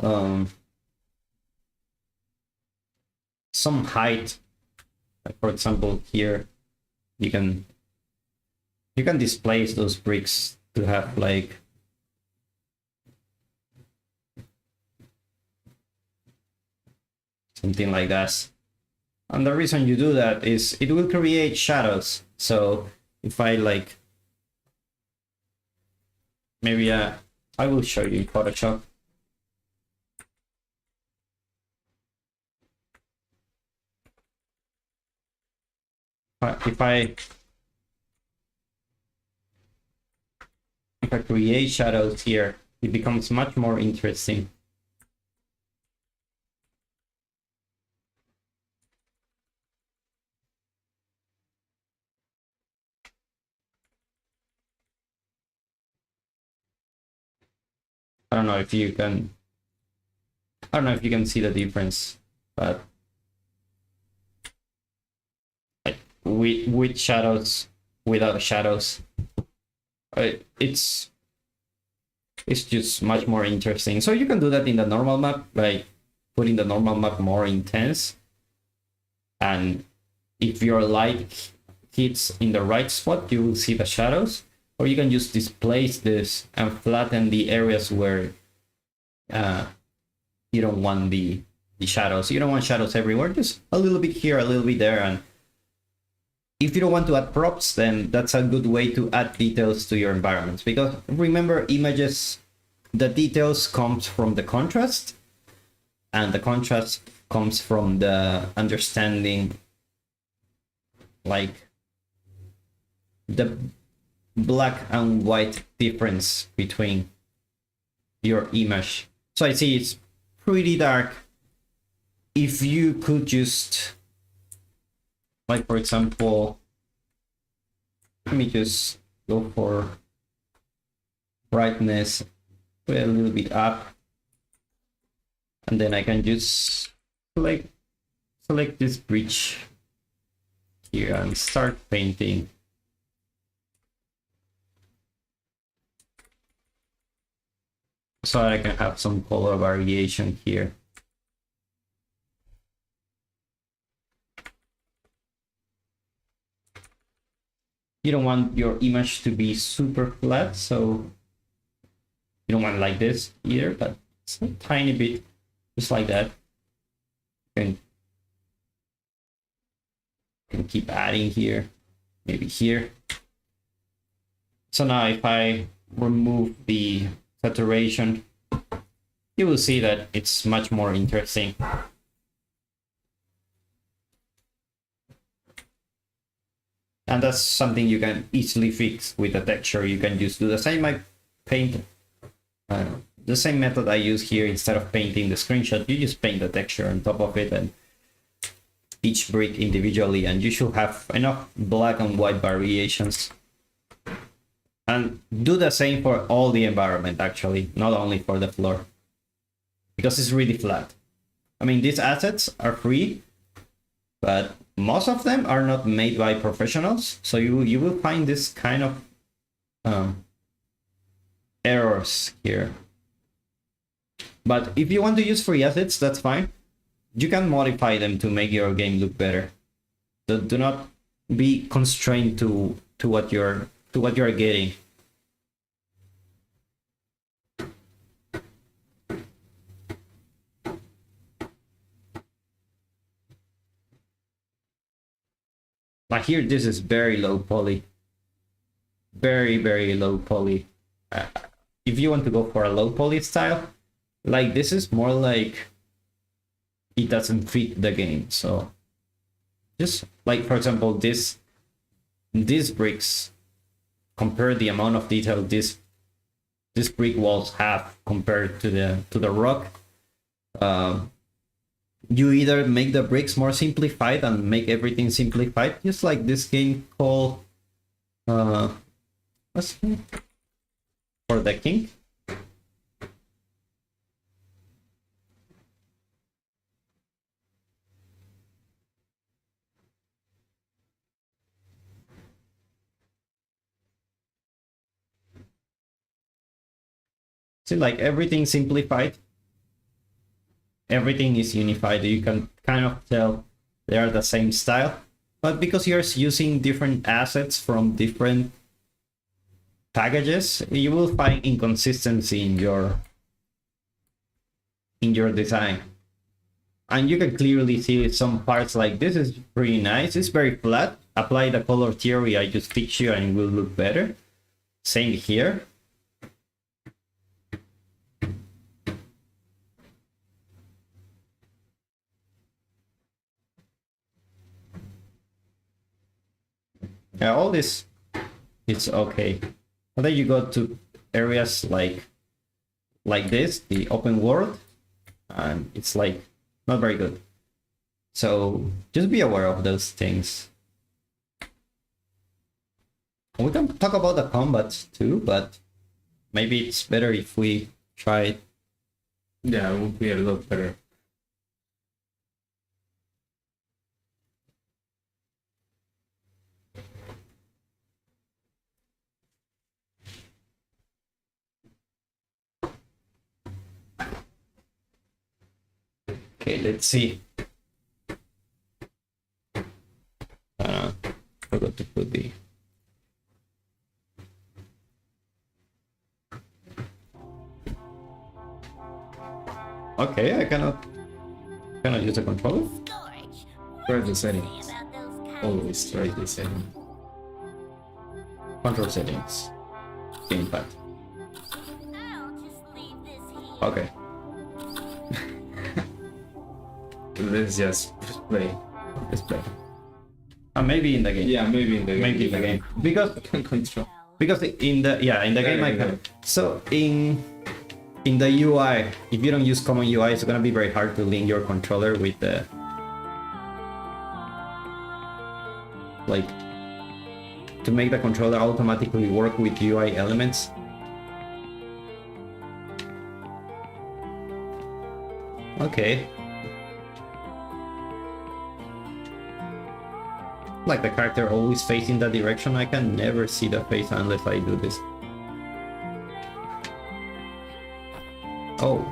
um some height. Like for example, here you can displace those bricks to have like something like that. And the reason you do that is it will create shadows. So if I like, maybe I will show you in Photoshop. If I create shadows here, it becomes much more interesting. I don't know if you can see the difference, but like with shadows, without shadows, it's just much more interesting. So you can do that in the normal map, like putting the normal map more intense, and if your light hits in the right spot, you will see the shadows. Or you can just displace this and flatten the areas where you don't want the shadows. You don't want shadows everywhere, just a little bit here, a little bit there. And if you don't want to add props, then that's a good way to add details to your environments. Because remember, images, the details comes from the contrast, and the contrast comes from the understanding, like the black and white difference between your image. So I see it's pretty dark. If you could just, like for example, let me just go for brightness, put it a little bit up, and then I can just select this bridge here and start painting. So I can have some color variation here. You don't want your image to be super flat, so you don't want it like this either, but it's a tiny bit, just like that. You can keep adding here, maybe here. So now if I remove the saturation, you will see that it's much more interesting. And that's something you can easily fix with the texture. You can just do the same. I paint the same method I use here. Instead of painting the screenshot, you just paint the texture on top of it and each brick individually, and you should have enough black and white variations. And do the same for all the environment, actually, not only for the floor, because it's really flat. I mean, these assets are free, but most of them are not made by professionals, so you will find this kind of errors here. But if you want to use free assets, that's fine. You can modify them to make your game look better. Do not be constrained to what you're getting. Like here, this is very low poly. Very low poly. If you want to go for a low poly style, like this is more like it doesn't fit the game. So just like, for example, these bricks, compare the amount of detail this brick walls have compared to the rock. You either make the bricks more simplified and make everything simplified, just like this game called what's the name? For the King. See, like everything simplified, everything is unified. You can kind of tell they are the same style, but because you're using different assets from different packages, you will find inconsistency in your design. And you can clearly see some parts like this is pretty nice. It's very flat. Apply the color theory I just teach you and it will look better. Same here. Yeah, all this, it's okay. And then you go to areas like this, the open world, and it's like not very good. So just be aware of those things. We can talk about the combat too, but maybe it's better if we try it. Yeah, it would be a lot better. Okay, let's see. Forgot to put the. Okay, I cannot use a controller. Try the settings. Always try the settings. Control settings. Gamepad. Okay. Let's just play. Let's play. Maybe in the game. Yeah, maybe in the game. Maybe in the game. Because I can control. Because in the game I can. So in the UI, if you don't use common UI, it's gonna be very hard to link your controller with the to make the controller automatically work with UI elements. Okay. Like the character always facing that direction, I can never see the face unless I do this. Oh.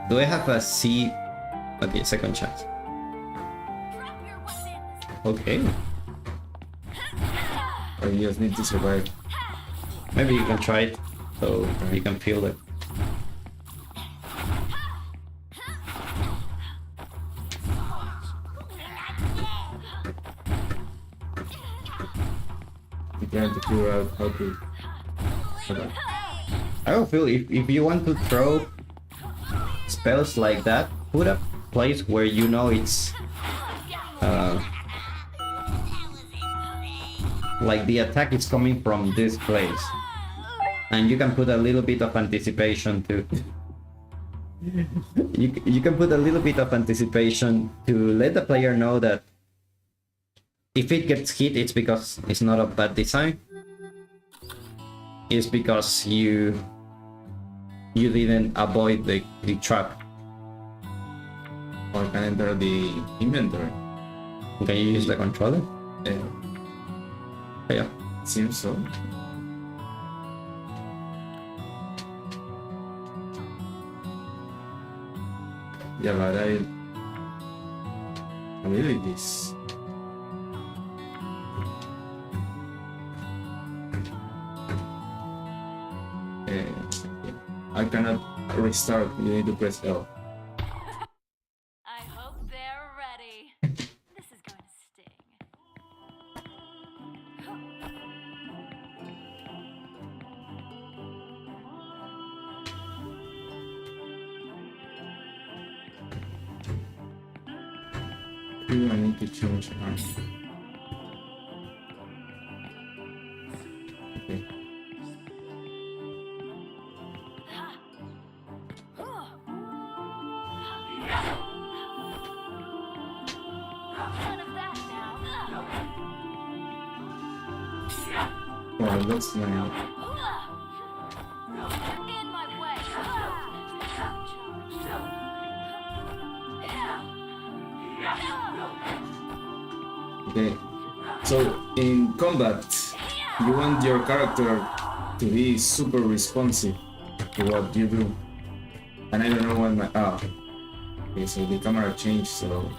Do I have a C? Okay, second chance. Okay. Or you just need to survive? Maybe you can try it, so you can feel it. I'm trying to figure out how to survive. I will feel if you want to throw spells like that, put a place where you know it's like the attack is coming from this place, and you can put a little bit of anticipation too. You can put a little bit of anticipation to let the player know that if it gets hit, it's because it's not a bad design. It's because you didn't avoid the trap. Or can enter the inventory. Can you use the controller? Yeah. Seems so. Yeah, but abilities. I cannot restart. You need to press L. I hope they're ready. This is going to sting. I need to change arm. Okay. None of that now. Well, that's now. In my way. Okay. So in combat, you want your character to be super responsive to what you do. And I don't know what my okay, so the camera changed, so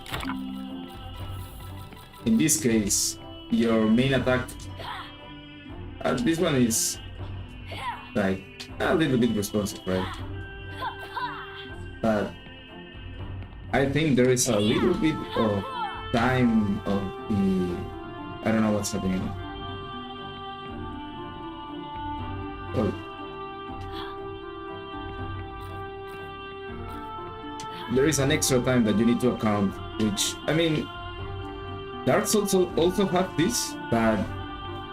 in this case your main attack this one is like a little bit responsive, right? But I think there is a little bit of time of the I don't know what's happening. Well, there is an extra time that you need to account, which I mean Dark Souls also have this, but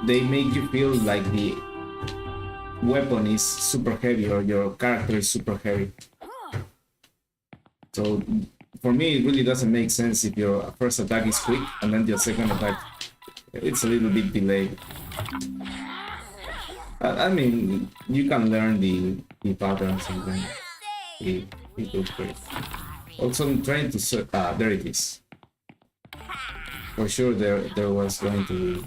they make you feel like the weapon is super heavy or your character is super heavy. So for me it really doesn't make sense if your first attack is quick and then your second attack it's a little bit delayed. I mean you can learn the patterns and then it goes great. Also I'm trying to there it is. For sure there was going to be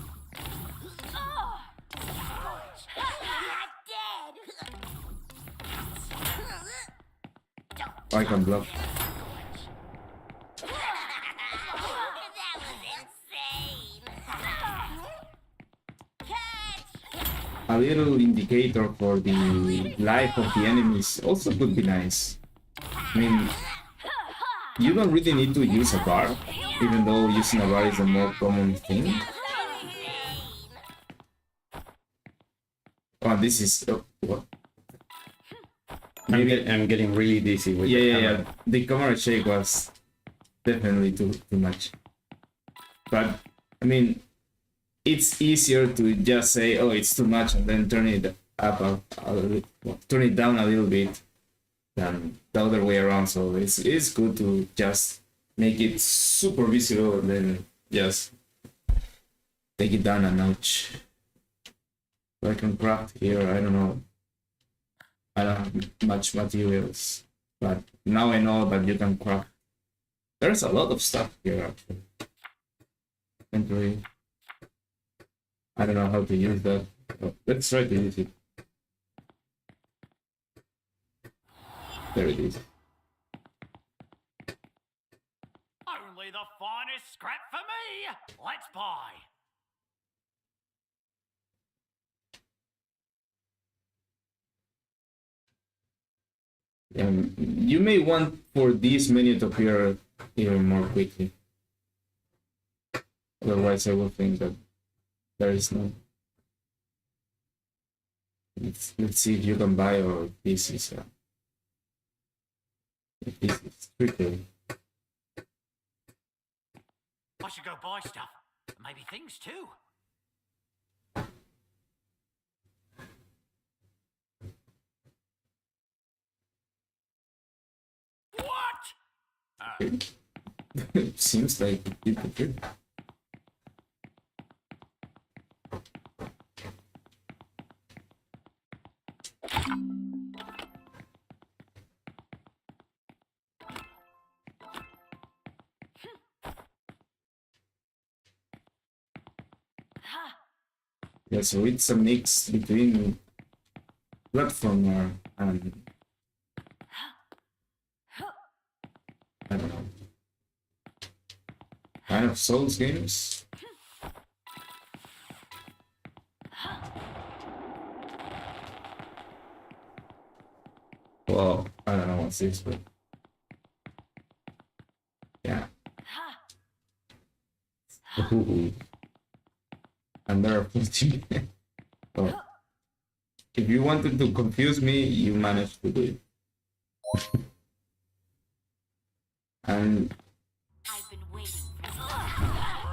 I can block. A little indicator for the life of the enemies also could be nice. I mean, you don't really need to use a bar, even though using a bar is a more common thing. Oh, this is what? Maybe I'm getting really dizzy with the camera. Yeah. The camera shake was definitely too much. But I mean, it's easier to just say, "Oh, it's too much," and then turn it up a little bit, turn it down a little bit, than the other way around. So it's good to just make it super visible and then just take it down a notch. So I can craft here. I don't know. I don't have much materials, but now I know that you can craft. There's a lot of stuff here actually. Inventory. I don't know how to use that. Oh, let's try to use it. There it is. Only the finest scrap for me! Let's buy! You may want for this menu to appear even more quickly. Otherwise, I will think that there is none. Let's see if you can buy or this is if this is tricky. I should go buy stuff. Maybe things too. What? Seems like it did the trick. Yeah, so it's a mix between platformer and I don't know, kind of Souls games. Well, I don't know what's this, but yeah. Ooh. And there are 14. Oh. If you wanted to confuse me, you managed to do it. And I've been waiting for this.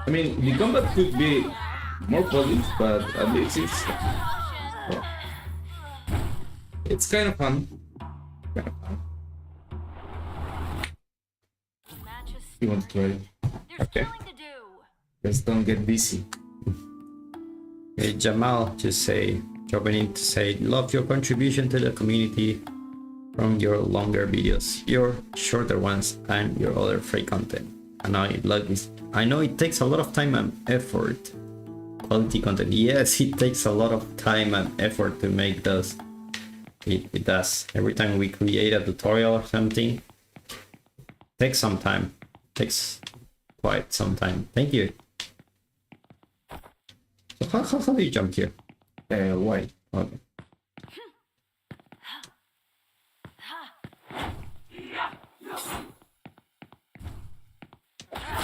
I mean, the combat could be more polished, but at least well, it's kind of fun. Kind of fun. Match is You want to try it? There's Okay. killing to do. Just don't get dizzy. Hey, Jamal, just say, dropping in to say, love your contribution to the community from your longer videos, your shorter ones, and your other free content. And I love this. I know it takes a lot of time and effort. Quality content. Yes, it takes a lot of time and effort to make those. It does. Every time we create a tutorial or something, takes some time. Takes quite some time. Thank you. So how do you jump here? Why? Okay.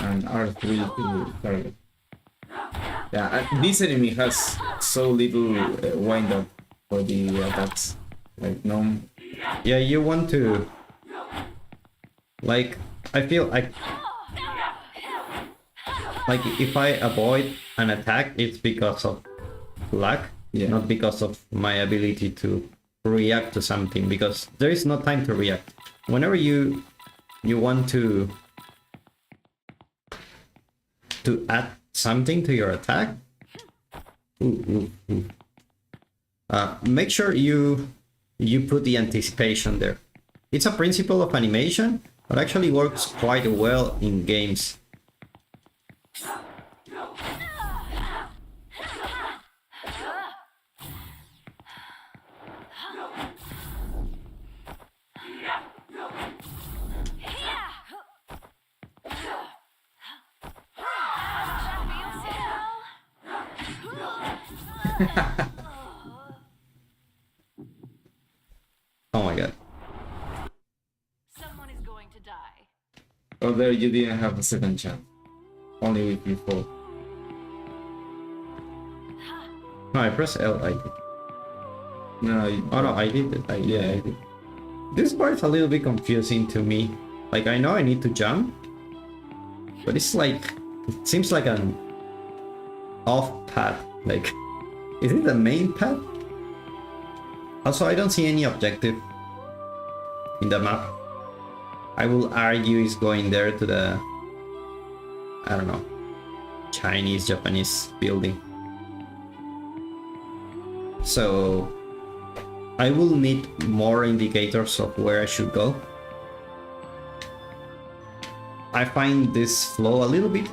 And R3 to target. Yeah, and this enemy has so little wind up for the attacks. Like, no. Yeah, you want to... Like, I feel like if I avoid an attack, it's because of luck, Yeah. not because of my ability to react to something, because there is no time to react. Whenever you want to add something to your attack, make sure you put the anticipation there. It's a principle of animation, but actually works quite well in games. Oh my god. Someone is going to die. Oh, there you didn't have a second chance. Only with you fall. No, I press L, I did. No, Oh no, I did it. I did. This part's a little bit confusing to me. Like, I know I need to jump, but it's like, it seems like an off path. Like, is it the main path? Also, I don't see any objective in the map. I will argue it's going there to the, I don't know, Chinese, Japanese building. So I will need more indicators of where I should go. I find this flow a little bit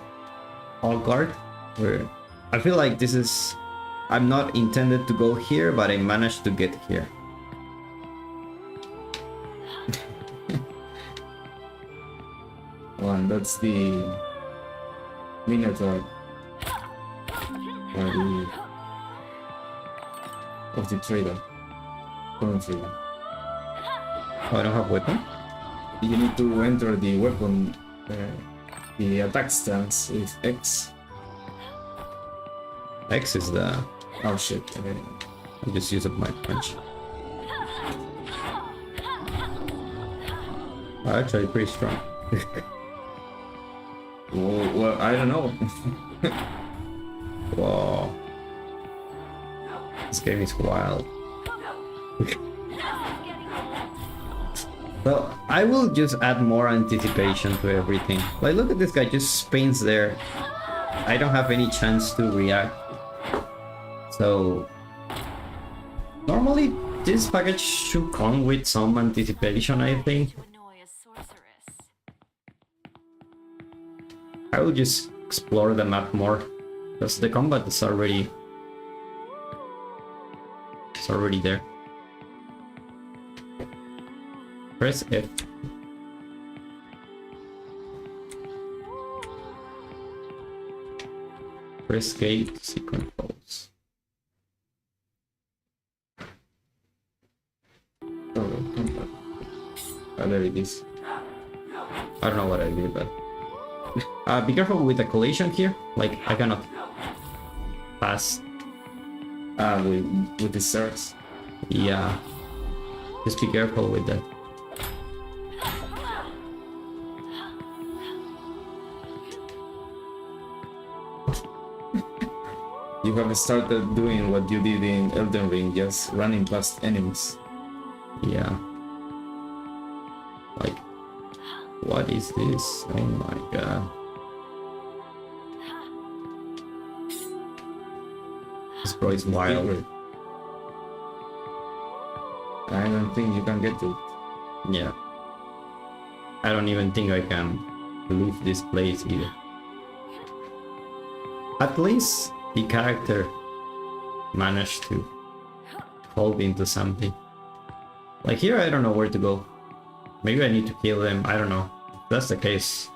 off guard, where I feel like this is, I'm not intended to go here, but I managed to get here. One, that's the Minotaur. Or the of the trader. Current trader. Oh, I don't have weapon? You need to enter the weapon, the attack stance with X. X is the... Oh shit. I just use up my punch. Oh, actually pretty strong. Well, I don't know. Whoa. This game is wild. Well, I will just add more anticipation to everything. Like, look at this guy, just spins there. I don't have any chance to react. So... normally, this package should come with some anticipation, I think. To annoy a sorceress. I will just explore the map more. Because the combat is already... it's already there. Press F. Press K to see controls. Oh, there it is. I don't know what I did, but... be careful with the collision here. Like, I cannot pass. With the stairs. Yeah. Just be careful with that. You have started doing what you did in Elden Ring, just running past enemies. Yeah. Like, what is this? Oh my god. This bro is wild. I don't think you can get to it. Yeah. I don't even think I can leave this place either. At least the character managed to hold into something. Like here, I don't know where to go. Maybe I need to kill them. I don't know. If that's the case,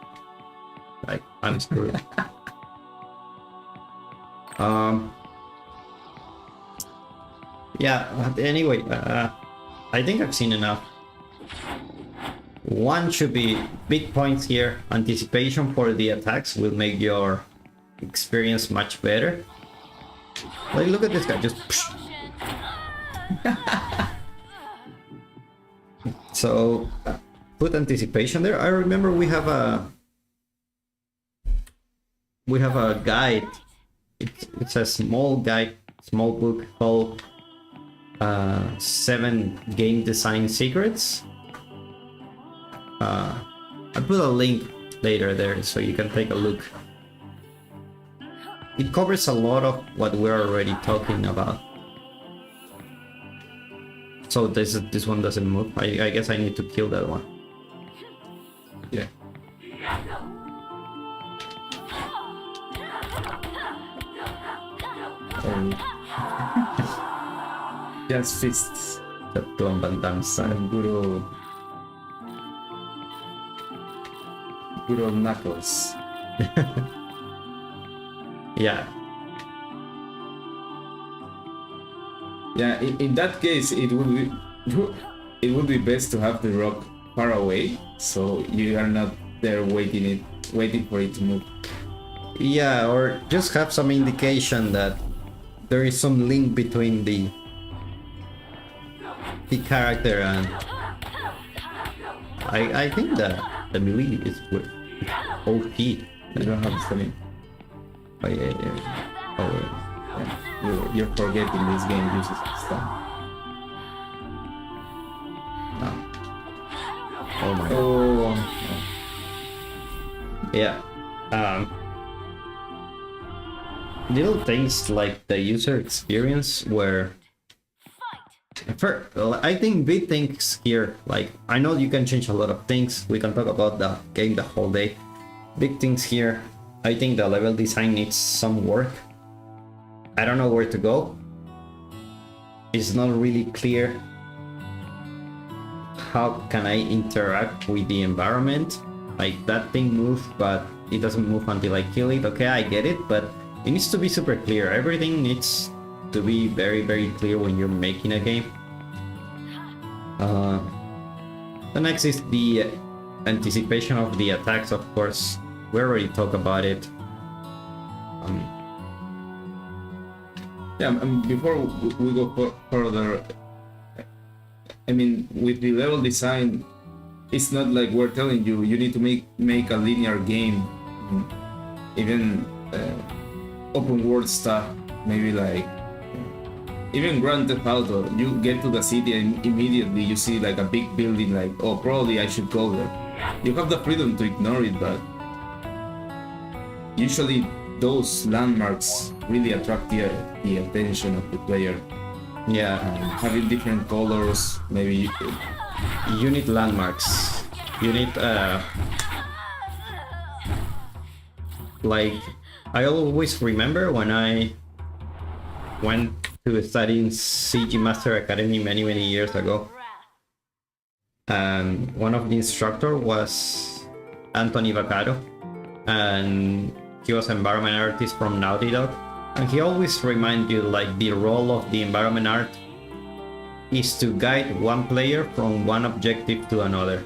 like, I'm screwed. Yeah, but anyway, I think I've seen enough. One should be big points here. Anticipation for the attacks will make your experience much better. Like, look at this guy, just... So, put anticipation there. I remember we have a guide. It's a small guide, small book called 7 Game Design Secrets. I'll put a link later there so you can take a look. It covers a lot of what we're already talking about. So this one doesn't move. I guess I need to kill that one. Yeah. Just fists. Ketuan Bantang style. And good old knuckles. Yeah. Yeah, in that case, it would be best to have the rock far away, so you are not there waiting for it to move. Yeah, or just have some indication that there is some link between the character and... I think that the melee is with OP. You don't have stamina. Oh yeah, yeah. Oh yeah. You're forgetting this game uses stun. Oh my god. Oh. Yeah. Little things like the user experience where I think big things here, like, I know you can change a lot of things, we can talk about the game the whole day. Big things here, I think the level design needs some work. I don't know where to go. It's not really clear how can I interact with the environment. Like, that thing moves, but it doesn't move until I kill it. Okay, I get it, but it needs to be super clear. Everything needs to be very, very clear when you're making a game. The next is the anticipation of the attacks, of course. We already talked about it. Yeah, before we go further, I mean, with the level design, it's not like we're telling you need to make a linear game. Even open world stuff, maybe like even Grand Theft Auto, you get to the city and immediately you see like a big building, like, oh, probably I should go there. You have the freedom to ignore it, but usually those landmarks really attract the attention of the player. Yeah, Having different colors, maybe you need landmarks. You need like, I always remember when I went to study in CG Master Academy many years ago, and one of the instructor was Anthony Vaccaro, and he was an environment artist from Naughty Dog, and he always remind you like the role of the environment art is to guide one player from one objective to another.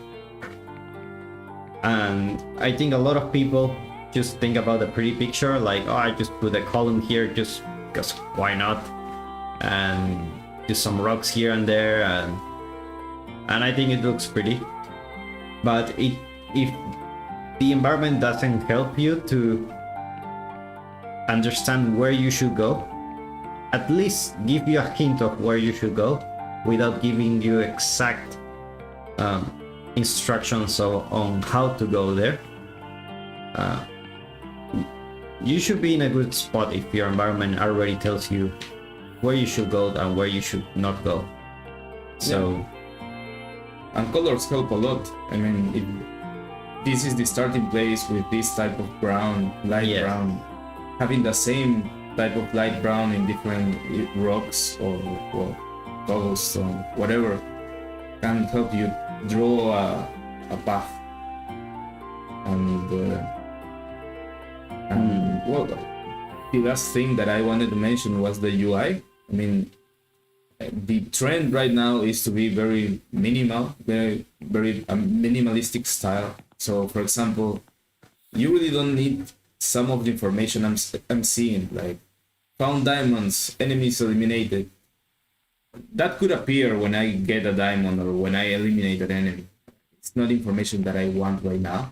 And I think a lot of people just think about the pretty picture, like, oh, I just put a column here just because why not, and do some rocks here and there, and I think it looks pretty. But if the environment doesn't help you to understand where you should go, at least give you a hint of where you should go without giving you exact instructions on how to go there. You should be in a good spot if your environment already tells you where you should go and where you should not go. So, yeah. And colors help a lot. I mean, if this is the starting place with this type of brown, light brown, having the same type of light brown in different rocks or cobblestone, whatever, can help you draw a path. And well, the last thing that I wanted to mention was the UI. I mean, the trend right now is to be very minimal, very minimalistic style. So, for example, you really don't need some of the information I'm seeing, like found diamonds, enemies eliminated. That could appear when I get a diamond or when I eliminate an enemy. It's not information that I want right now,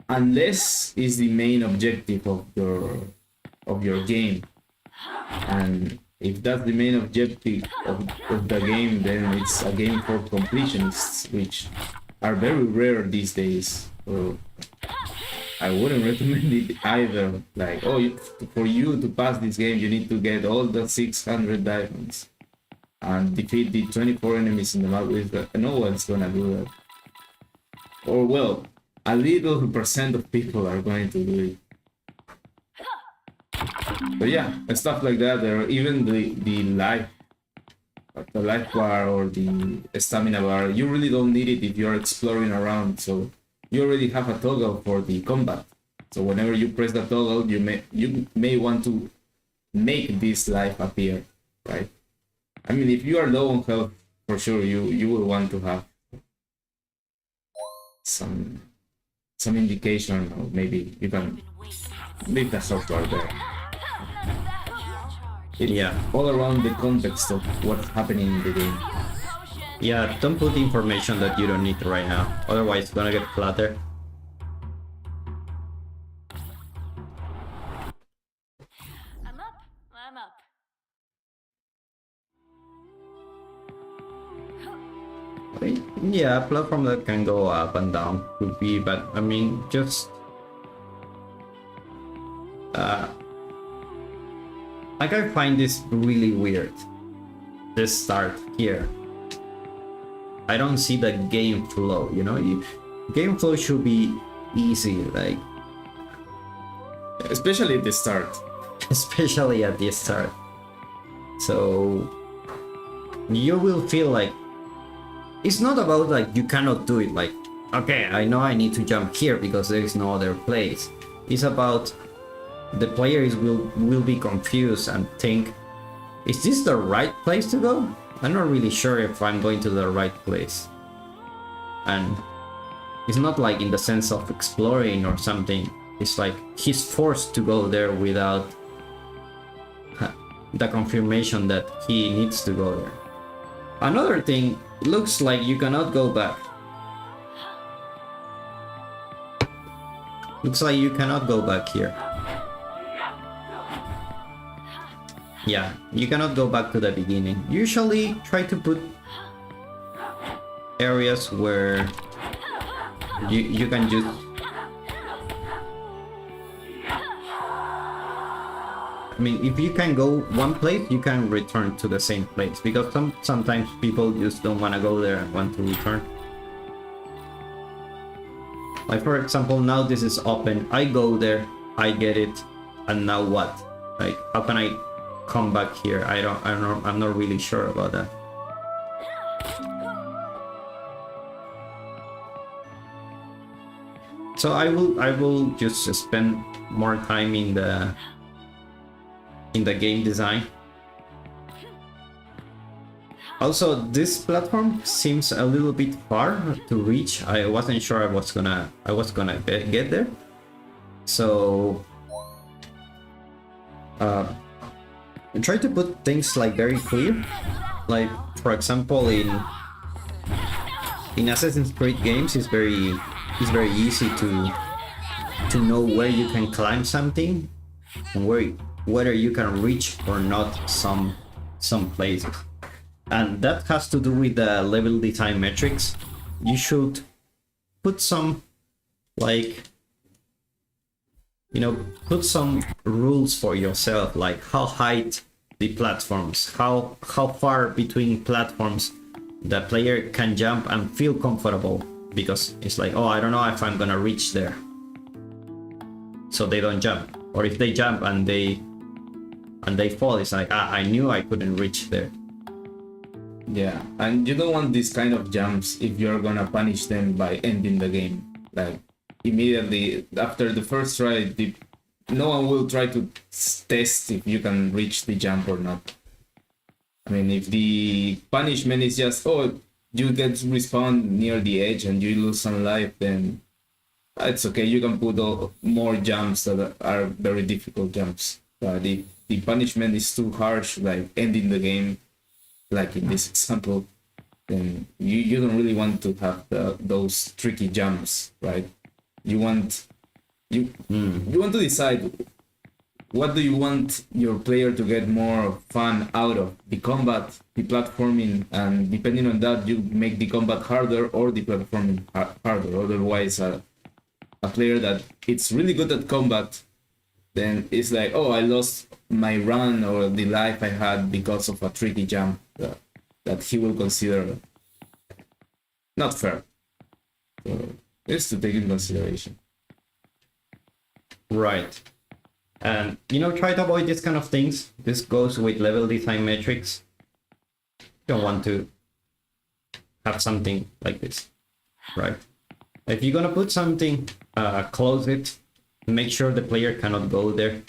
unless it's the main objective of your game. And if that's the main objective of the game, then it's a game for completionists, which are very rare these days. So I wouldn't recommend it either. Like, oh, for you to pass this game, you need to get all the 600 diamonds and defeat the 24 enemies in the map. No one's gonna do that. Or, well, a little percent of people are going to do it. But yeah, stuff like that. Or even the life bar or the stamina bar, you really don't need it if you're exploring around. So you already have a toggle for the combat. So whenever you press the toggle, you may want to make this life appear, right? I mean, if you are low on health, for sure you will want to have some indication, or maybe you can leave the software there. yeah, All around the context of what's happening in the game. yeah, don't put information that you don't need right now, otherwise it's gonna get cluttered. I'm up. Yeah, platform that can go up and down could be, but I mean, just like, I find this really weird. This start here, I don't see the game flow. You know, game flow should be easy, like, Especially at the start. especially at the start. So you will feel like it's not about like you cannot do it, like, okay, I know I need to jump here because there is no other place. It's about the players will be confused and think, is this the right place to go? I'm not really sure if I'm going to the right place. and it's not like in the sense of exploring or something. It's like he's forced to go there without the confirmation that he needs to go there. Another thing, looks like you cannot go back. Looks like you cannot go back here. Yeah, you cannot go back to the beginning. Usually try to put areas where you can just I mean, if you can go one place, you can return to the same place, because sometimes people just don't want to go there and want to return. Like for example, now this is open, I go there, I get it, and now what? Like, how can I come back here? I'm not really sure about that. So I will just spend more time in the game design. Also, this platform seems a little bit far to reach. I wasn't sure I was gonna get there. So try to put things like very clear. Like for example, in Assassin's Creed games, it's very easy to know where you can climb something and whether you can reach or not some places. And that has to do with the level design metrics. You should put some, like, put some rules for yourself, like how high the platforms, how far between platforms the player can jump and feel comfortable, because it's like, oh, I don't know if I'm gonna reach there, so they don't jump. Or if they jump and they fall, it's like, I knew I couldn't reach there. Yeah, and you don't want this kind of jumps if you're gonna punish them by ending the game. Like, immediately after the first try, no one will try to test if you can reach the jump or not. I mean, if the punishment is just, oh, you get respawned near the edge and you lose some life, then it's okay. You can put more jumps that are very difficult jumps. But if the punishment is too harsh, like ending the game, like in this example, then you don't really want to have those tricky jumps, right? You want to decide, what do you want your player to get more fun out of? The combat, the platforming, and depending on that, you make the combat harder or the platforming harder. Otherwise, a player that it's really good at combat, then it's like, oh, I lost my run or the life I had because of a tricky jump, that he will consider not fair. So it's to take into consideration. Right. And try to avoid this kind of things. This goes with level design metrics. You don't want to have something like this, right? If you're gonna put something, close it, make sure the player cannot go there.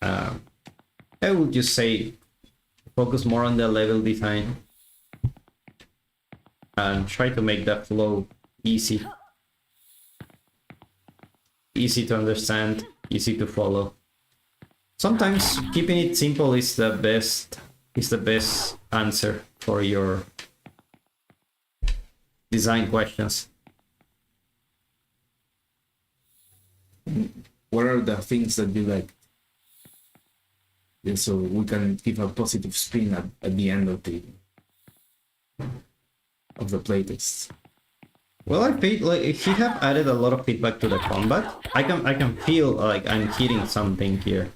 I would just say focus more on the level design and try to make that flow easy to understand, easy to follow. Sometimes keeping it simple is the best answer for your design questions. What are the things that you like? So we can give a positive spin at the end of the playtest. Well, I feel like he have added a lot of feedback to the combat. I can feel like I'm hitting something here.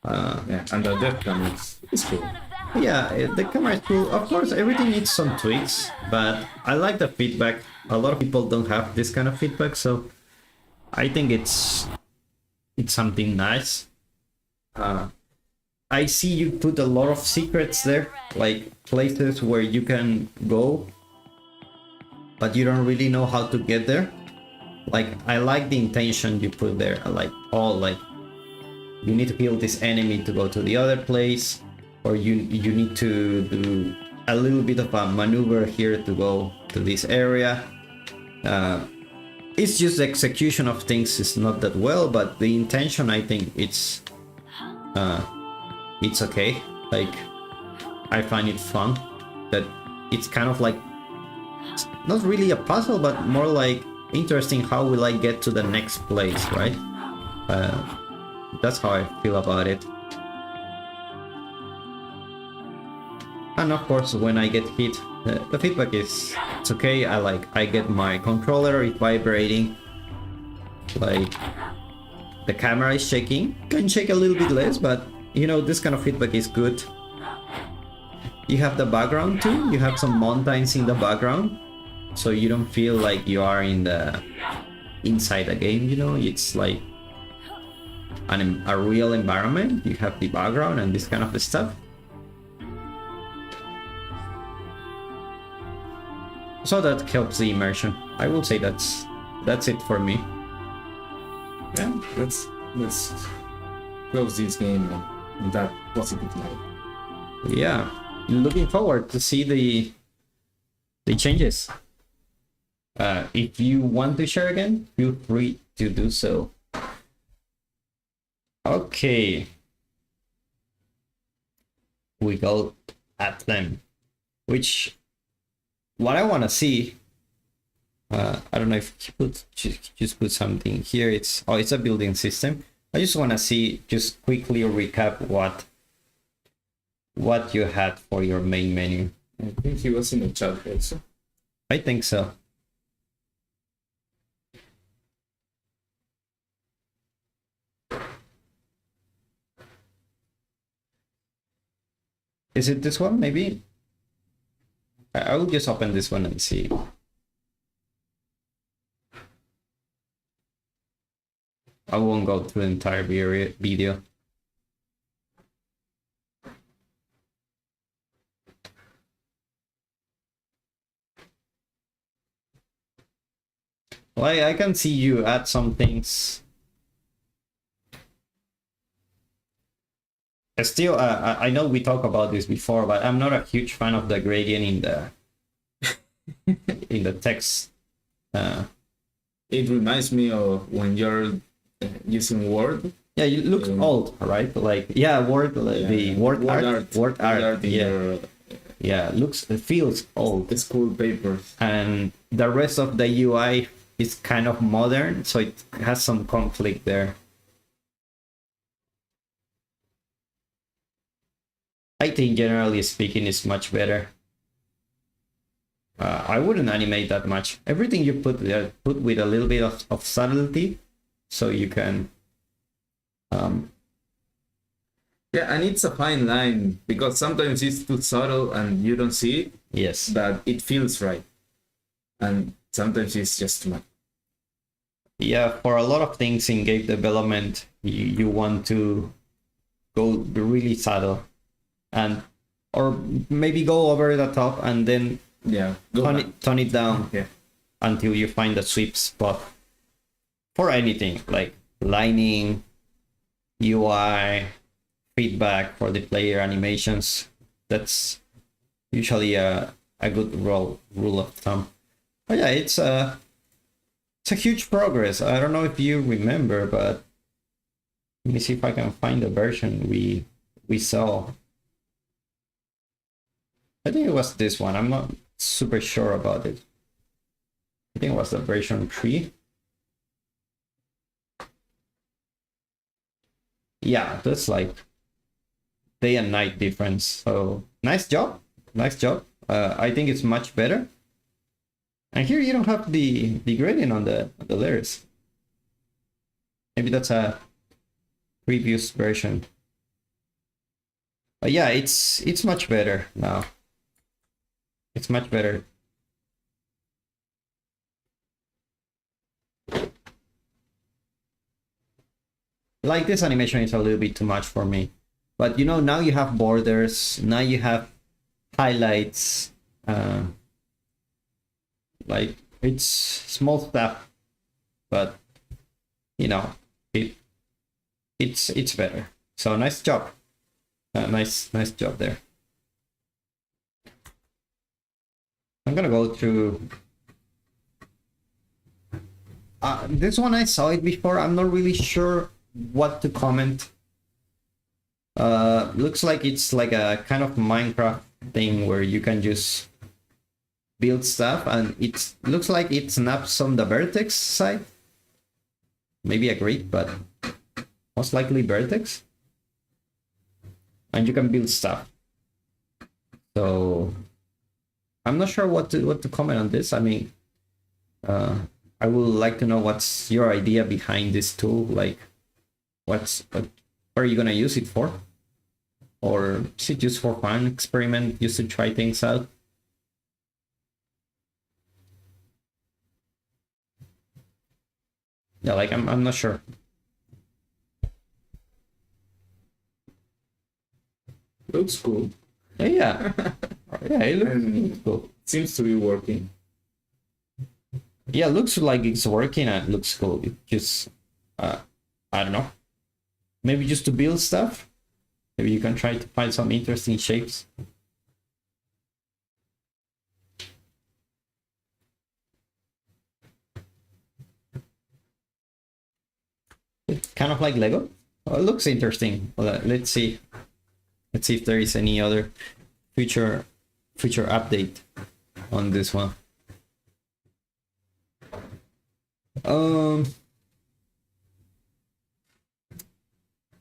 Yeah, and the death cam is cool. Yeah, the camera is cool. Of course, everything needs some tweaks, but I like the feedback. A lot of people don't have this kind of feedback, so I think it's something nice. I see you put a lot of secrets there, like places where you can go, but you don't really know how to get there. Like, I like the intention you put there. I like you need to kill this enemy to go to the other place, or you need to do a little bit of a maneuver here to go to this area. It's just the execution of things is not that well, but the intention, I think it's okay. Like, I find it fun that it's kind of like, it's not really a puzzle, but more like interesting, how will I get to the next place, right? That's how I feel about it. And of course, when I get hit, the feedback is, it's okay. I get my controller vibrating, like the camera is shaking. Can shake a little bit less, but you know, this kind of feedback is good. You have the background too. You have some mountains in the background, so you don't feel like you are inside a game. You know, it's like a real environment. You have the background and this kind of stuff. So that helps the immersion. I will say that's it for me. Yeah, let's close this game on that positive note. Yeah, looking forward to see the changes. If you want to share again, feel free to do so. Okay, we go at them, which what I want to see. I don't know if you just put something here. It's a building system. I just want to see, just quickly recap what you had for your main menu. I think he was in the chat also. I think so. Is it this one, maybe? I will just open this one and see. I won't go through the entire video. Well, I can see you add some things. Still, I know we talked about this before, but I'm not a huge fan of the gradient in the in the text. It reminds me of when you're using Word. Yeah, it looks old, right? Like, yeah, Word, the word art. Yeah, yeah, it feels old. The school papers. And the rest of the UI is kind of modern, so it has some conflict there. I think generally speaking is much better. I wouldn't animate that much. Everything you put there, put with a little bit of subtlety, so you can Yeah, and it's a fine line, because sometimes it's too subtle and you don't see it, yes, but it feels right, and sometimes it's just too much. Yeah, for a lot of things in game development, you want to go really subtle, and or maybe go over the top and then Yeah, tone it down Yeah. until you find the sweet spot for anything like lighting, UI, feedback for the player, animations. That's usually a good rule of thumb. But yeah, it's a huge progress. I don't know if you remember, but let me see if I can find the version we saw. I think it was this one. I'm not super sure about it. I think it was the version 3. Yeah, that's like day and night difference. So nice job. I think it's much better. And here you don't have the gradient on the layers. Maybe that's a previous version. But yeah, it's much better now. It's much better. Like, this animation is a little bit too much for me. But you know, now you have borders, now you have highlights. Like, it's small stuff, but you know, it's better. So nice job. Nice job there. I'm gonna go through. This one I saw it before. I'm not really sure what to comment. Looks like it's like a kind of Minecraft thing where you can just build stuff, and it looks like it snaps on the vertex side. Maybe a grid, but most likely vertex. And you can build stuff. So I'm not sure what to comment on this. I mean, I would like to know what's your idea behind this tool. Like, what are you gonna use it for? Or is it just for fun, experiment, just to try things out? Yeah, like I'm not sure. Looks cool. Yeah, yeah, it looks cool. Seems to be working. Yeah, looks like it's working and it looks cool. It just, I don't know. Maybe just to build stuff. Maybe you can try to find some interesting shapes. It's kind of like Lego. Oh, it looks interesting. Well, let's see. Let's see if there is any other future update on this one.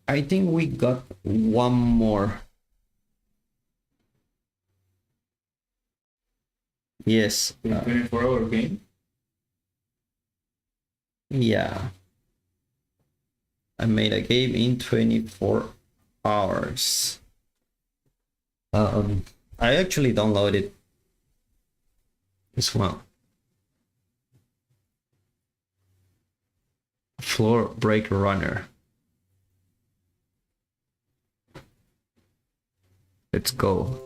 I think we got one more. Yes. 24-hour game. Yeah. I made a game in 24 hours. I actually downloaded this one. Floor Break Runner. Let's go.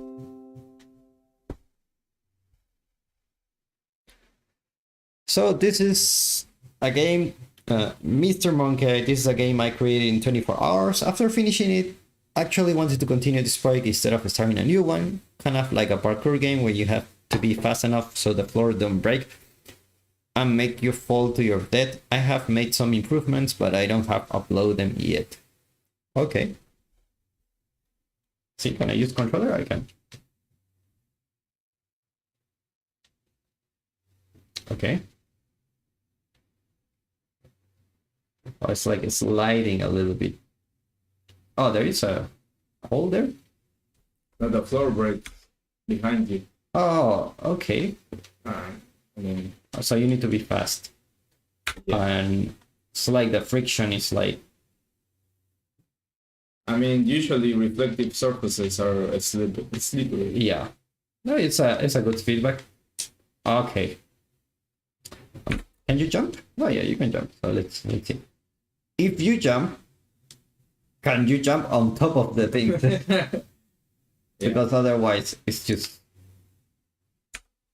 So this is a game, Mr. Monkey. This is a game I created in 24 hours. After finishing it, actually wanted to continue this project instead of starting a new one. Kind of like a parkour game where you have to be fast enough so the floor don't break and make you fall to your death. I have made some improvements, but I don't have uploaded them yet. Okay. See, can I use controller? I can. Okay. Oh, it's like it's sliding a little bit. Oh, there is a hole there? Now the floor breaks behind you. Oh, okay. I mean, So you need to be fast. Yeah. And it's like the friction is like... I mean, usually reflective surfaces are slippery. Yeah. No, it's a good feedback. Okay. Can you jump? Oh yeah, you can jump. So let's see. If you jump, can you jump on top of the thing? Because otherwise it's just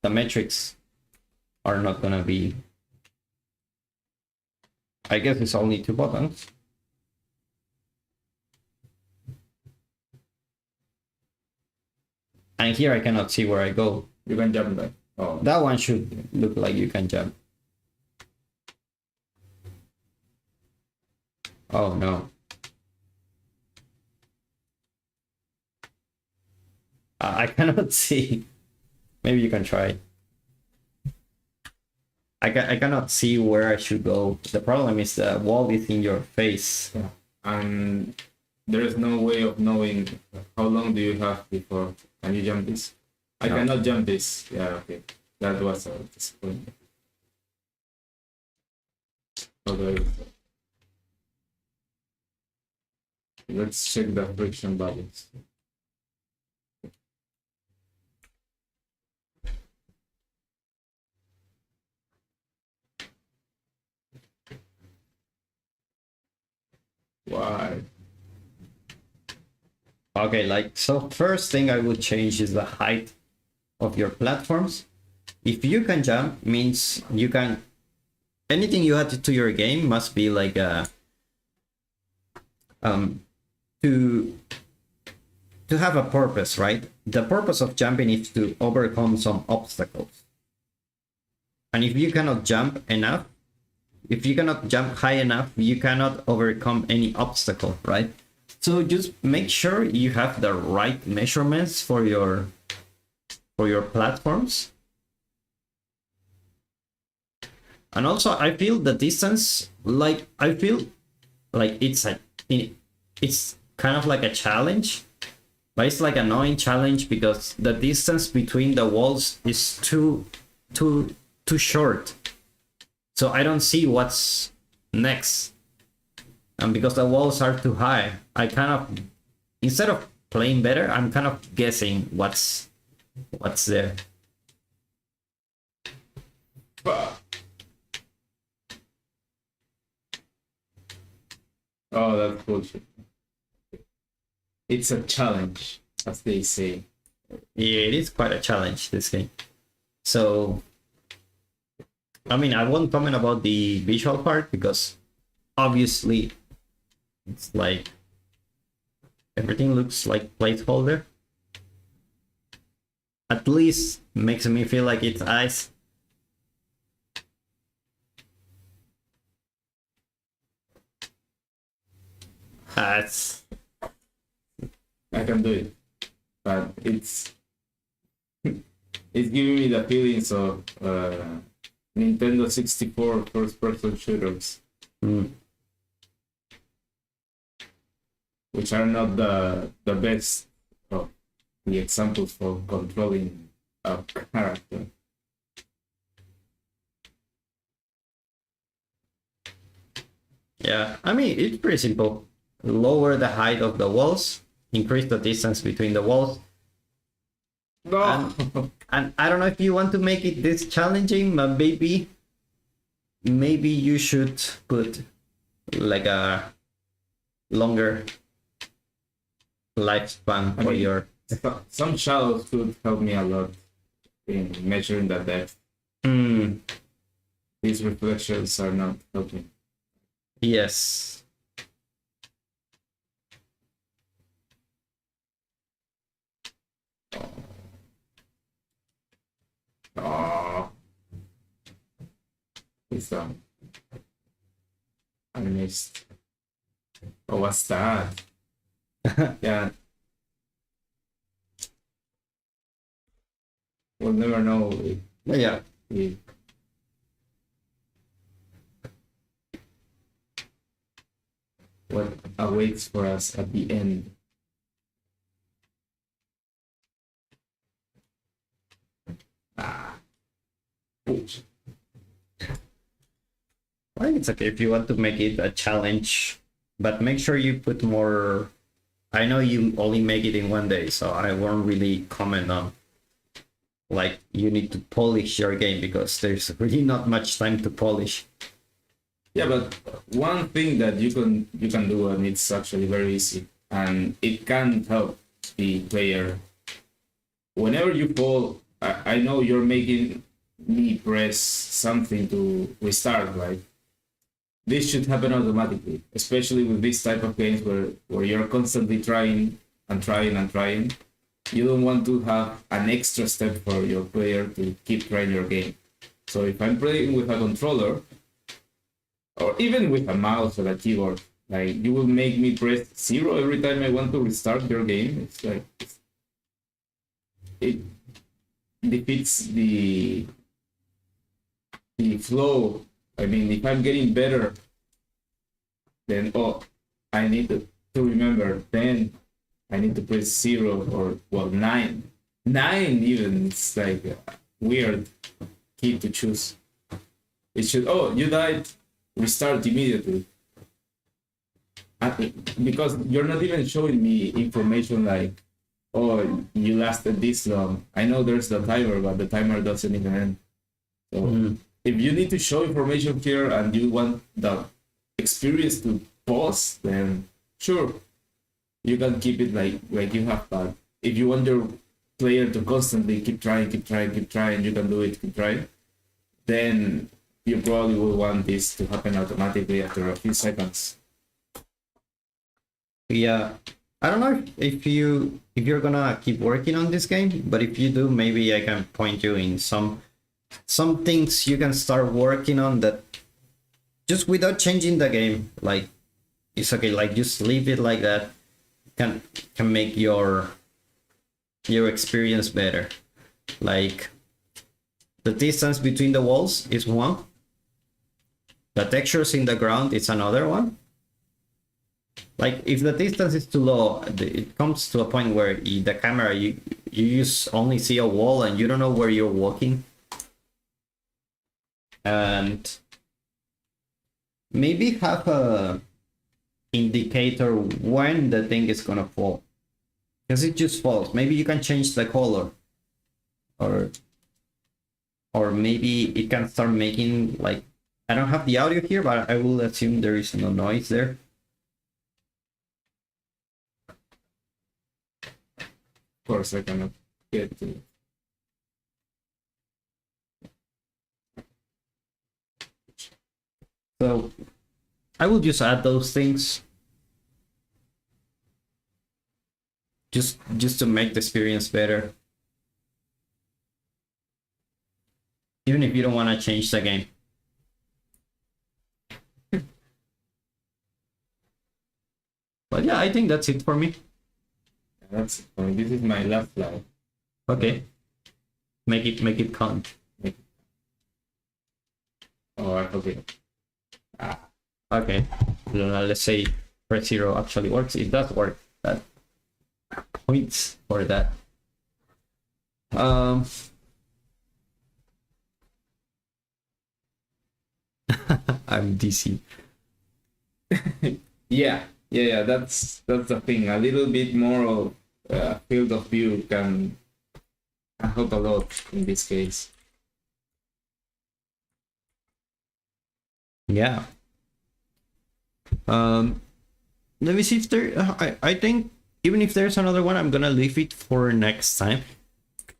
the metrics are not gonna be... I guess it's only 2 buttons. And here I cannot see where I go. You can jump that. Oh, That one should look like you can jump. Oh no. I cannot see. Maybe you can try. I cannot see where I should go. The problem is the wall is in your face. yeah. And there is no way of knowing how long do you have before. Can you jump this? I No. cannot jump this. Yeah, okay. That was a disappointment. Okay. Let's check the friction balance. Why? Okay, like, so first thing I would change is the height of your platforms. If you can jump, means you can... Anything you add to your game must be like a... to have a purpose, right? The purpose of jumping is to overcome some obstacles. And if you cannot jump enough, if you cannot jump high enough, you cannot overcome any obstacle, right? So just make sure you have the right measurements for your platforms. And also I feel the distance, like I feel like it's kind of like a challenge, but it's like an annoying challenge because the distance between the walls is too short. So I don't see what's next. And because the walls are too high, I kind of, instead of playing better, I'm kind of guessing what's there. Oh, that's bullshit. It's a challenge, as they say. Yeah, it is quite a challenge, this game. So, I mean, I won't comment about the visual part because obviously it's like everything looks like placeholder. At least makes me feel like it's ice. That's I can do it, but it's giving me the feelings of Nintendo 64 first-person shooters, which are not the best of the examples for controlling a character. Yeah, I mean, it's pretty simple. Lower the height of the walls, increase the distance between the walls. No. And I don't know if you want to make it this challenging, but maybe you should put like a longer lifespan for your. Some shadows could help me a lot in measuring the depth. These reflections are not helping. Yes. Oh, it's I missed. Oh, what's that? Yeah, we'll never know Yeah. if what awaits for us at the end. Oops. I think it's okay if you want to make it a challenge, but make sure you put more. I know you only make it in one day, so I won't really comment on like you need to polish your game because there's really not much time to polish. Yeah, but one thing that you can do, and it's actually very easy, and it can help the player. Whenever you fall, I know you're making me press something to restart, right? This should happen automatically, especially with this type of games where you're constantly trying and trying and trying. You don't want to have an extra step for your player to keep trying your game. So if I'm playing with a controller, or even with a mouse or a keyboard, like you will make me press 0 every time I want to restart your game. It's like it defeats the flow. I mean, if I'm getting better, then I need to remember. Then I need to press 0 or 9 even. It's like a weird key to choose. It should you died. Restart immediately, because you're not even showing me information like, oh, you lasted this long. I know there's the timer, but the timer doesn't even end. So if you need to show information here and you want the experience to pause, then sure, you can keep it like you have. But if you want your player to constantly keep trying, you can do it, keep trying, then you probably will want this to happen automatically after a few seconds. Yeah, I don't know if you're gonna keep working on this game, but if you do, maybe I can point you in some things you can start working on that just without changing the game. Like it's okay, like just leave it like that. Can make your experience better. Like the distance between the walls is one. The textures in the ground is another one. Like if the distance is too low, it comes to a point where the camera you just only see a wall and you don't know where you're walking. And maybe have a indicator when the thing is gonna fall, because it just falls. Maybe you can change the color, or maybe it can start making, like, I don't have the audio here, but I will assume there is no noise there. Of course, I cannot get to it. So I will just add those things just to make the experience better, even if you don't want to change the game. But yeah, I think that's it for me. That's this is my last slide. Okay, make it count. Oh, okay. Okay, let's say press 0 actually works. It does work. That points for that. I'm DC. Yeah. That's the thing. A little bit more of field of view can help a lot in this case. Yeah. Let me see if there. I think even if there's another one, I'm gonna leave it for next time.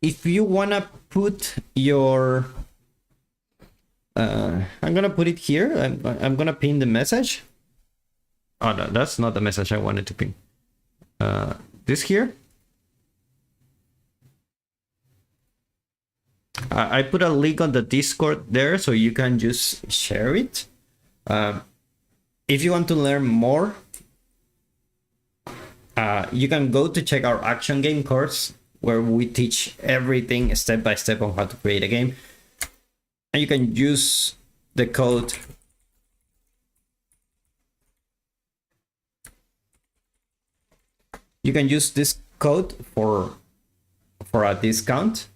If you wanna put your, I'm gonna put it here. I'm gonna pin the message. Oh, no, that's not the message I wanted to pin. This here. I put a link on the Discord there, so you can just share it. If you want to learn more, you can go to check our action game course, where we teach everything step by step on how to create a game. And you can use the code this code for a discount,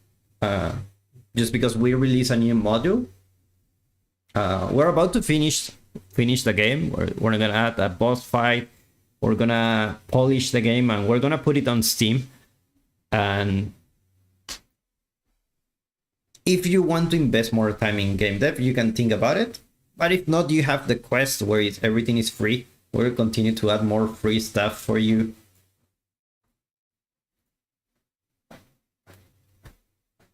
just because we release a new module. We're about to finish the game. We're gonna add a boss fight. We're gonna polish the game, and we're gonna put it on Steam. And if you want to invest more time in game dev, you can think about it. But if not, you have the quest where everything is free. We'll continue to add more free stuff for you.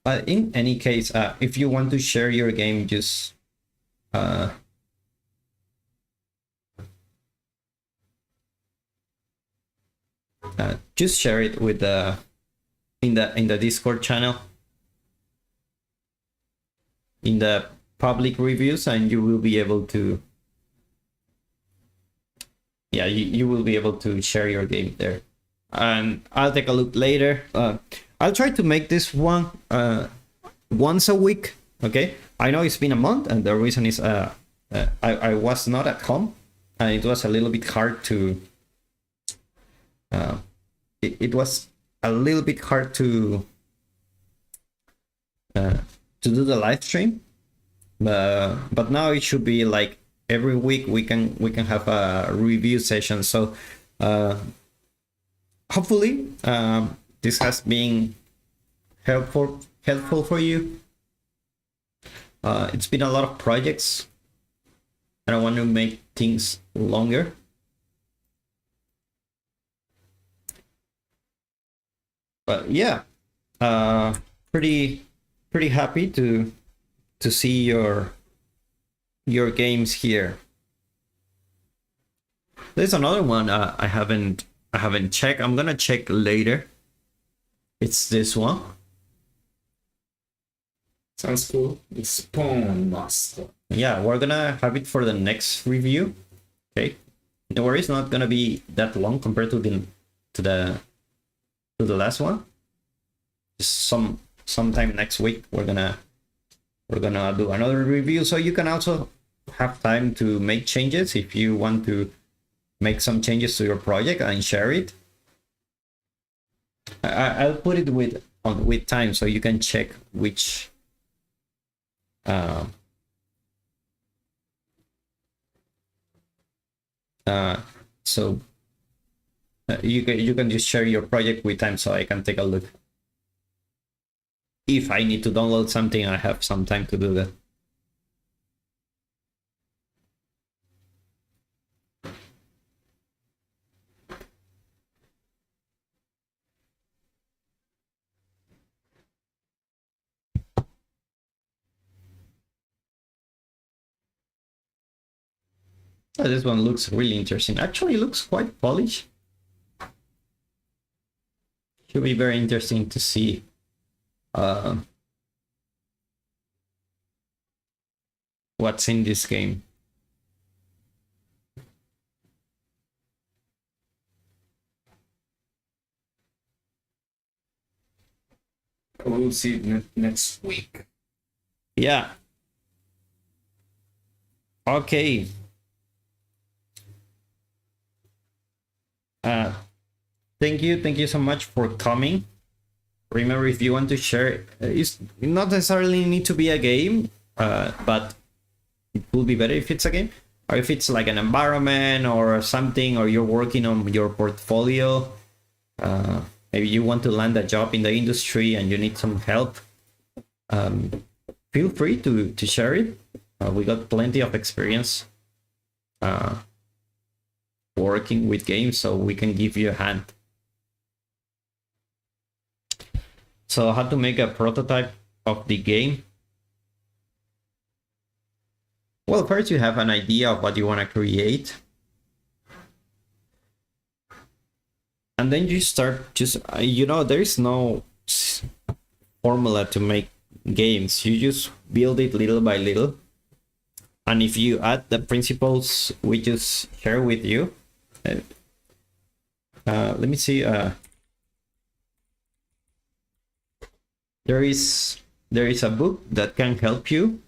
But in any case, if you want to share your game, just share it with in the Discord channel, in the public reviews, and you will be able to, yeah, you will be able to share your game there. And I'll take a look later. I'll try to make this one once a week. Okay, I know it's been a month, and the reason is I was not at home, and it was a little bit hard to it was a little bit hard to do the live stream, but now it should be like every week we can have a review session. So hopefully this has been helpful for you. It's been a lot of projects. I don't want to make things longer. But yeah, pretty happy to see your games here. There's another one I haven't I haven't checked. I'm gonna check later. It's this one. Sounds cool. The Spawn Master. Yeah, we're gonna have it for the next review. Okay, don't worry, it's not gonna be that long compared to the last one. Just sometime next week we're gonna do another review, so you can also have time to make changes if you want to make some changes to your project and share it. I'll put it with time so you can check which you can just share your project with time so I can take a look. If I need to download something, I have some time to do that. Oh, this one looks really interesting. Actually, it looks quite polished. Should be very interesting to see. What's in this game? We'll see it next week. Yeah. Okay. Thank you so much for coming. Remember, if you want to share, it's not necessarily need to be a game, but it will be better if it's a game, or if it's like an environment or something, or you're working on your portfolio. Maybe you want to land a job in the industry and you need some help. Feel free to share it. We got plenty of experience working with games, so we can give you a hand. So how to make a prototype of the game? Well, first you have an idea of what you want to create. And then you start just, there is no formula to make games. You just build it little by little. And if you add the principles we just share with you, let me see. There is a book that can help you.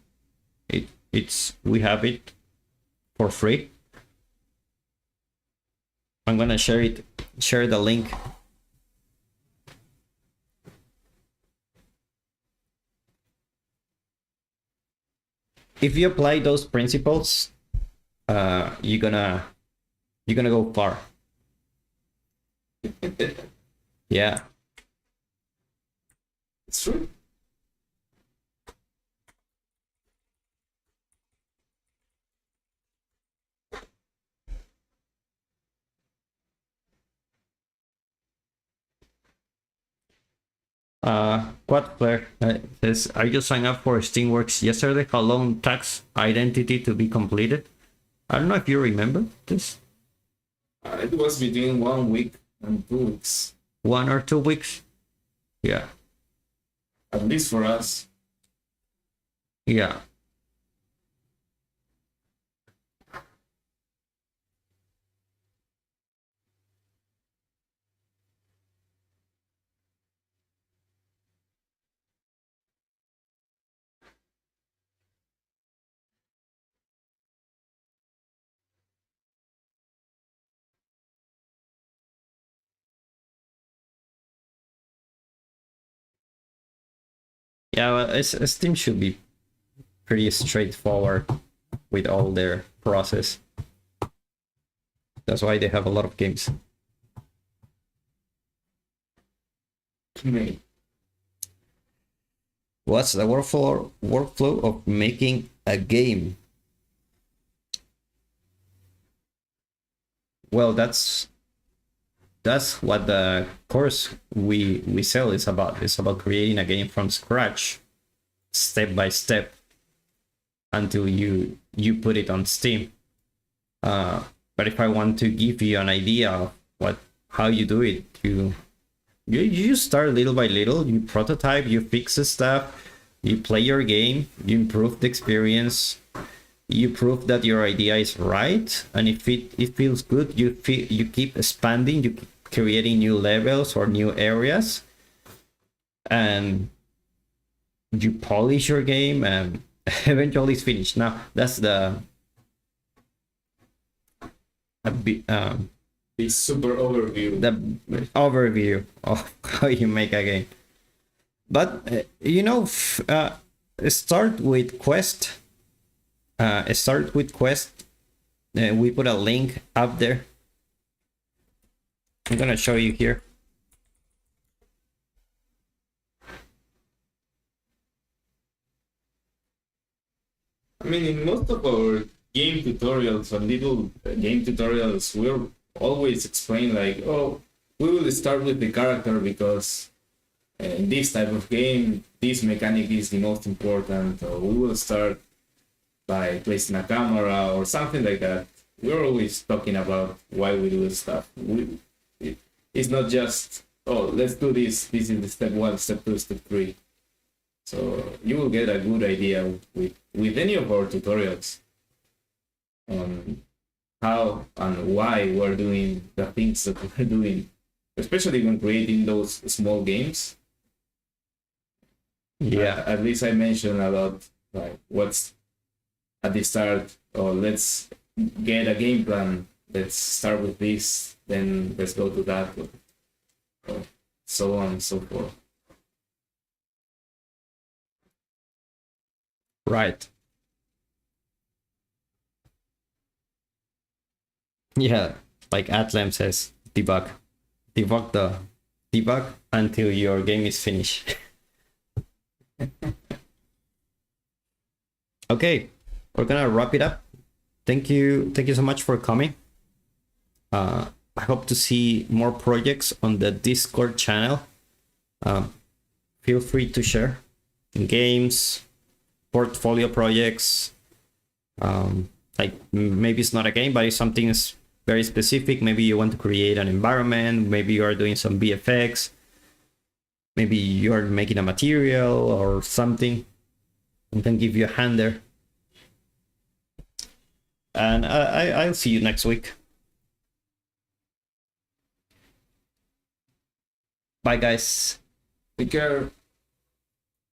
We have it for free. I'm gonna share the link. If you apply those principles, you're gonna go far. Yeah. It's true. Quad Flare says, I just signed up for Steamworks yesterday. How long tax identity to be completed? I don't know if you remember this. It was between 1 week and 2 weeks. 1 or 2 weeks? Yeah. At least for us. Yeah. Yeah, well, Steam should be pretty straightforward with all their process. That's why they have a lot of games. Me. What's the workflow of making a game? Well, that's what the course we sell is about. It's about creating a game from scratch, step by step, until you put it on Steam. But if I want to give you an idea of how you do it. You start little by little, you prototype, you fix the stuff, you play your game, you improve the experience, you prove that your idea is right, and if it feels good, you keep expanding, you keep creating new levels or new areas, and you polish your game, and eventually it's finished. Now that's the This super overview. the overview of how you make a game. But start with Quest. Start with Quest. We put a link up there. I'm gonna show you here. I mean, in most of our game tutorials and little game tutorials, we're always explain like, oh, we will start with the character because in this type of game, this mechanic is the most important. Or we will start by placing a camera or something like that. We're always talking about why we do stuff. It's not just, oh, let's do this. This is the step 1, step 2, step 3. So you will get a good idea with any of our tutorials on how and why we're doing the things that we're doing, especially when creating those small games. Yeah. At least I mentioned about like what's at the start, or let's get a game plan. Let's start with this, then let's go to that, or so on and so forth. Right. Yeah, like Atlem says, debug until your game is finished. Okay, we're gonna wrap it up. Thank you so much for coming. I hope to see more projects on the Discord channel. Feel free to share games, portfolio projects. Like maybe it's not a game, but it's something very specific. Maybe you want to create an environment. Maybe you are doing some VFX. Maybe you are making a material or something. We can give you a hand there. And I'll see you next week. Bye, guys. Take care.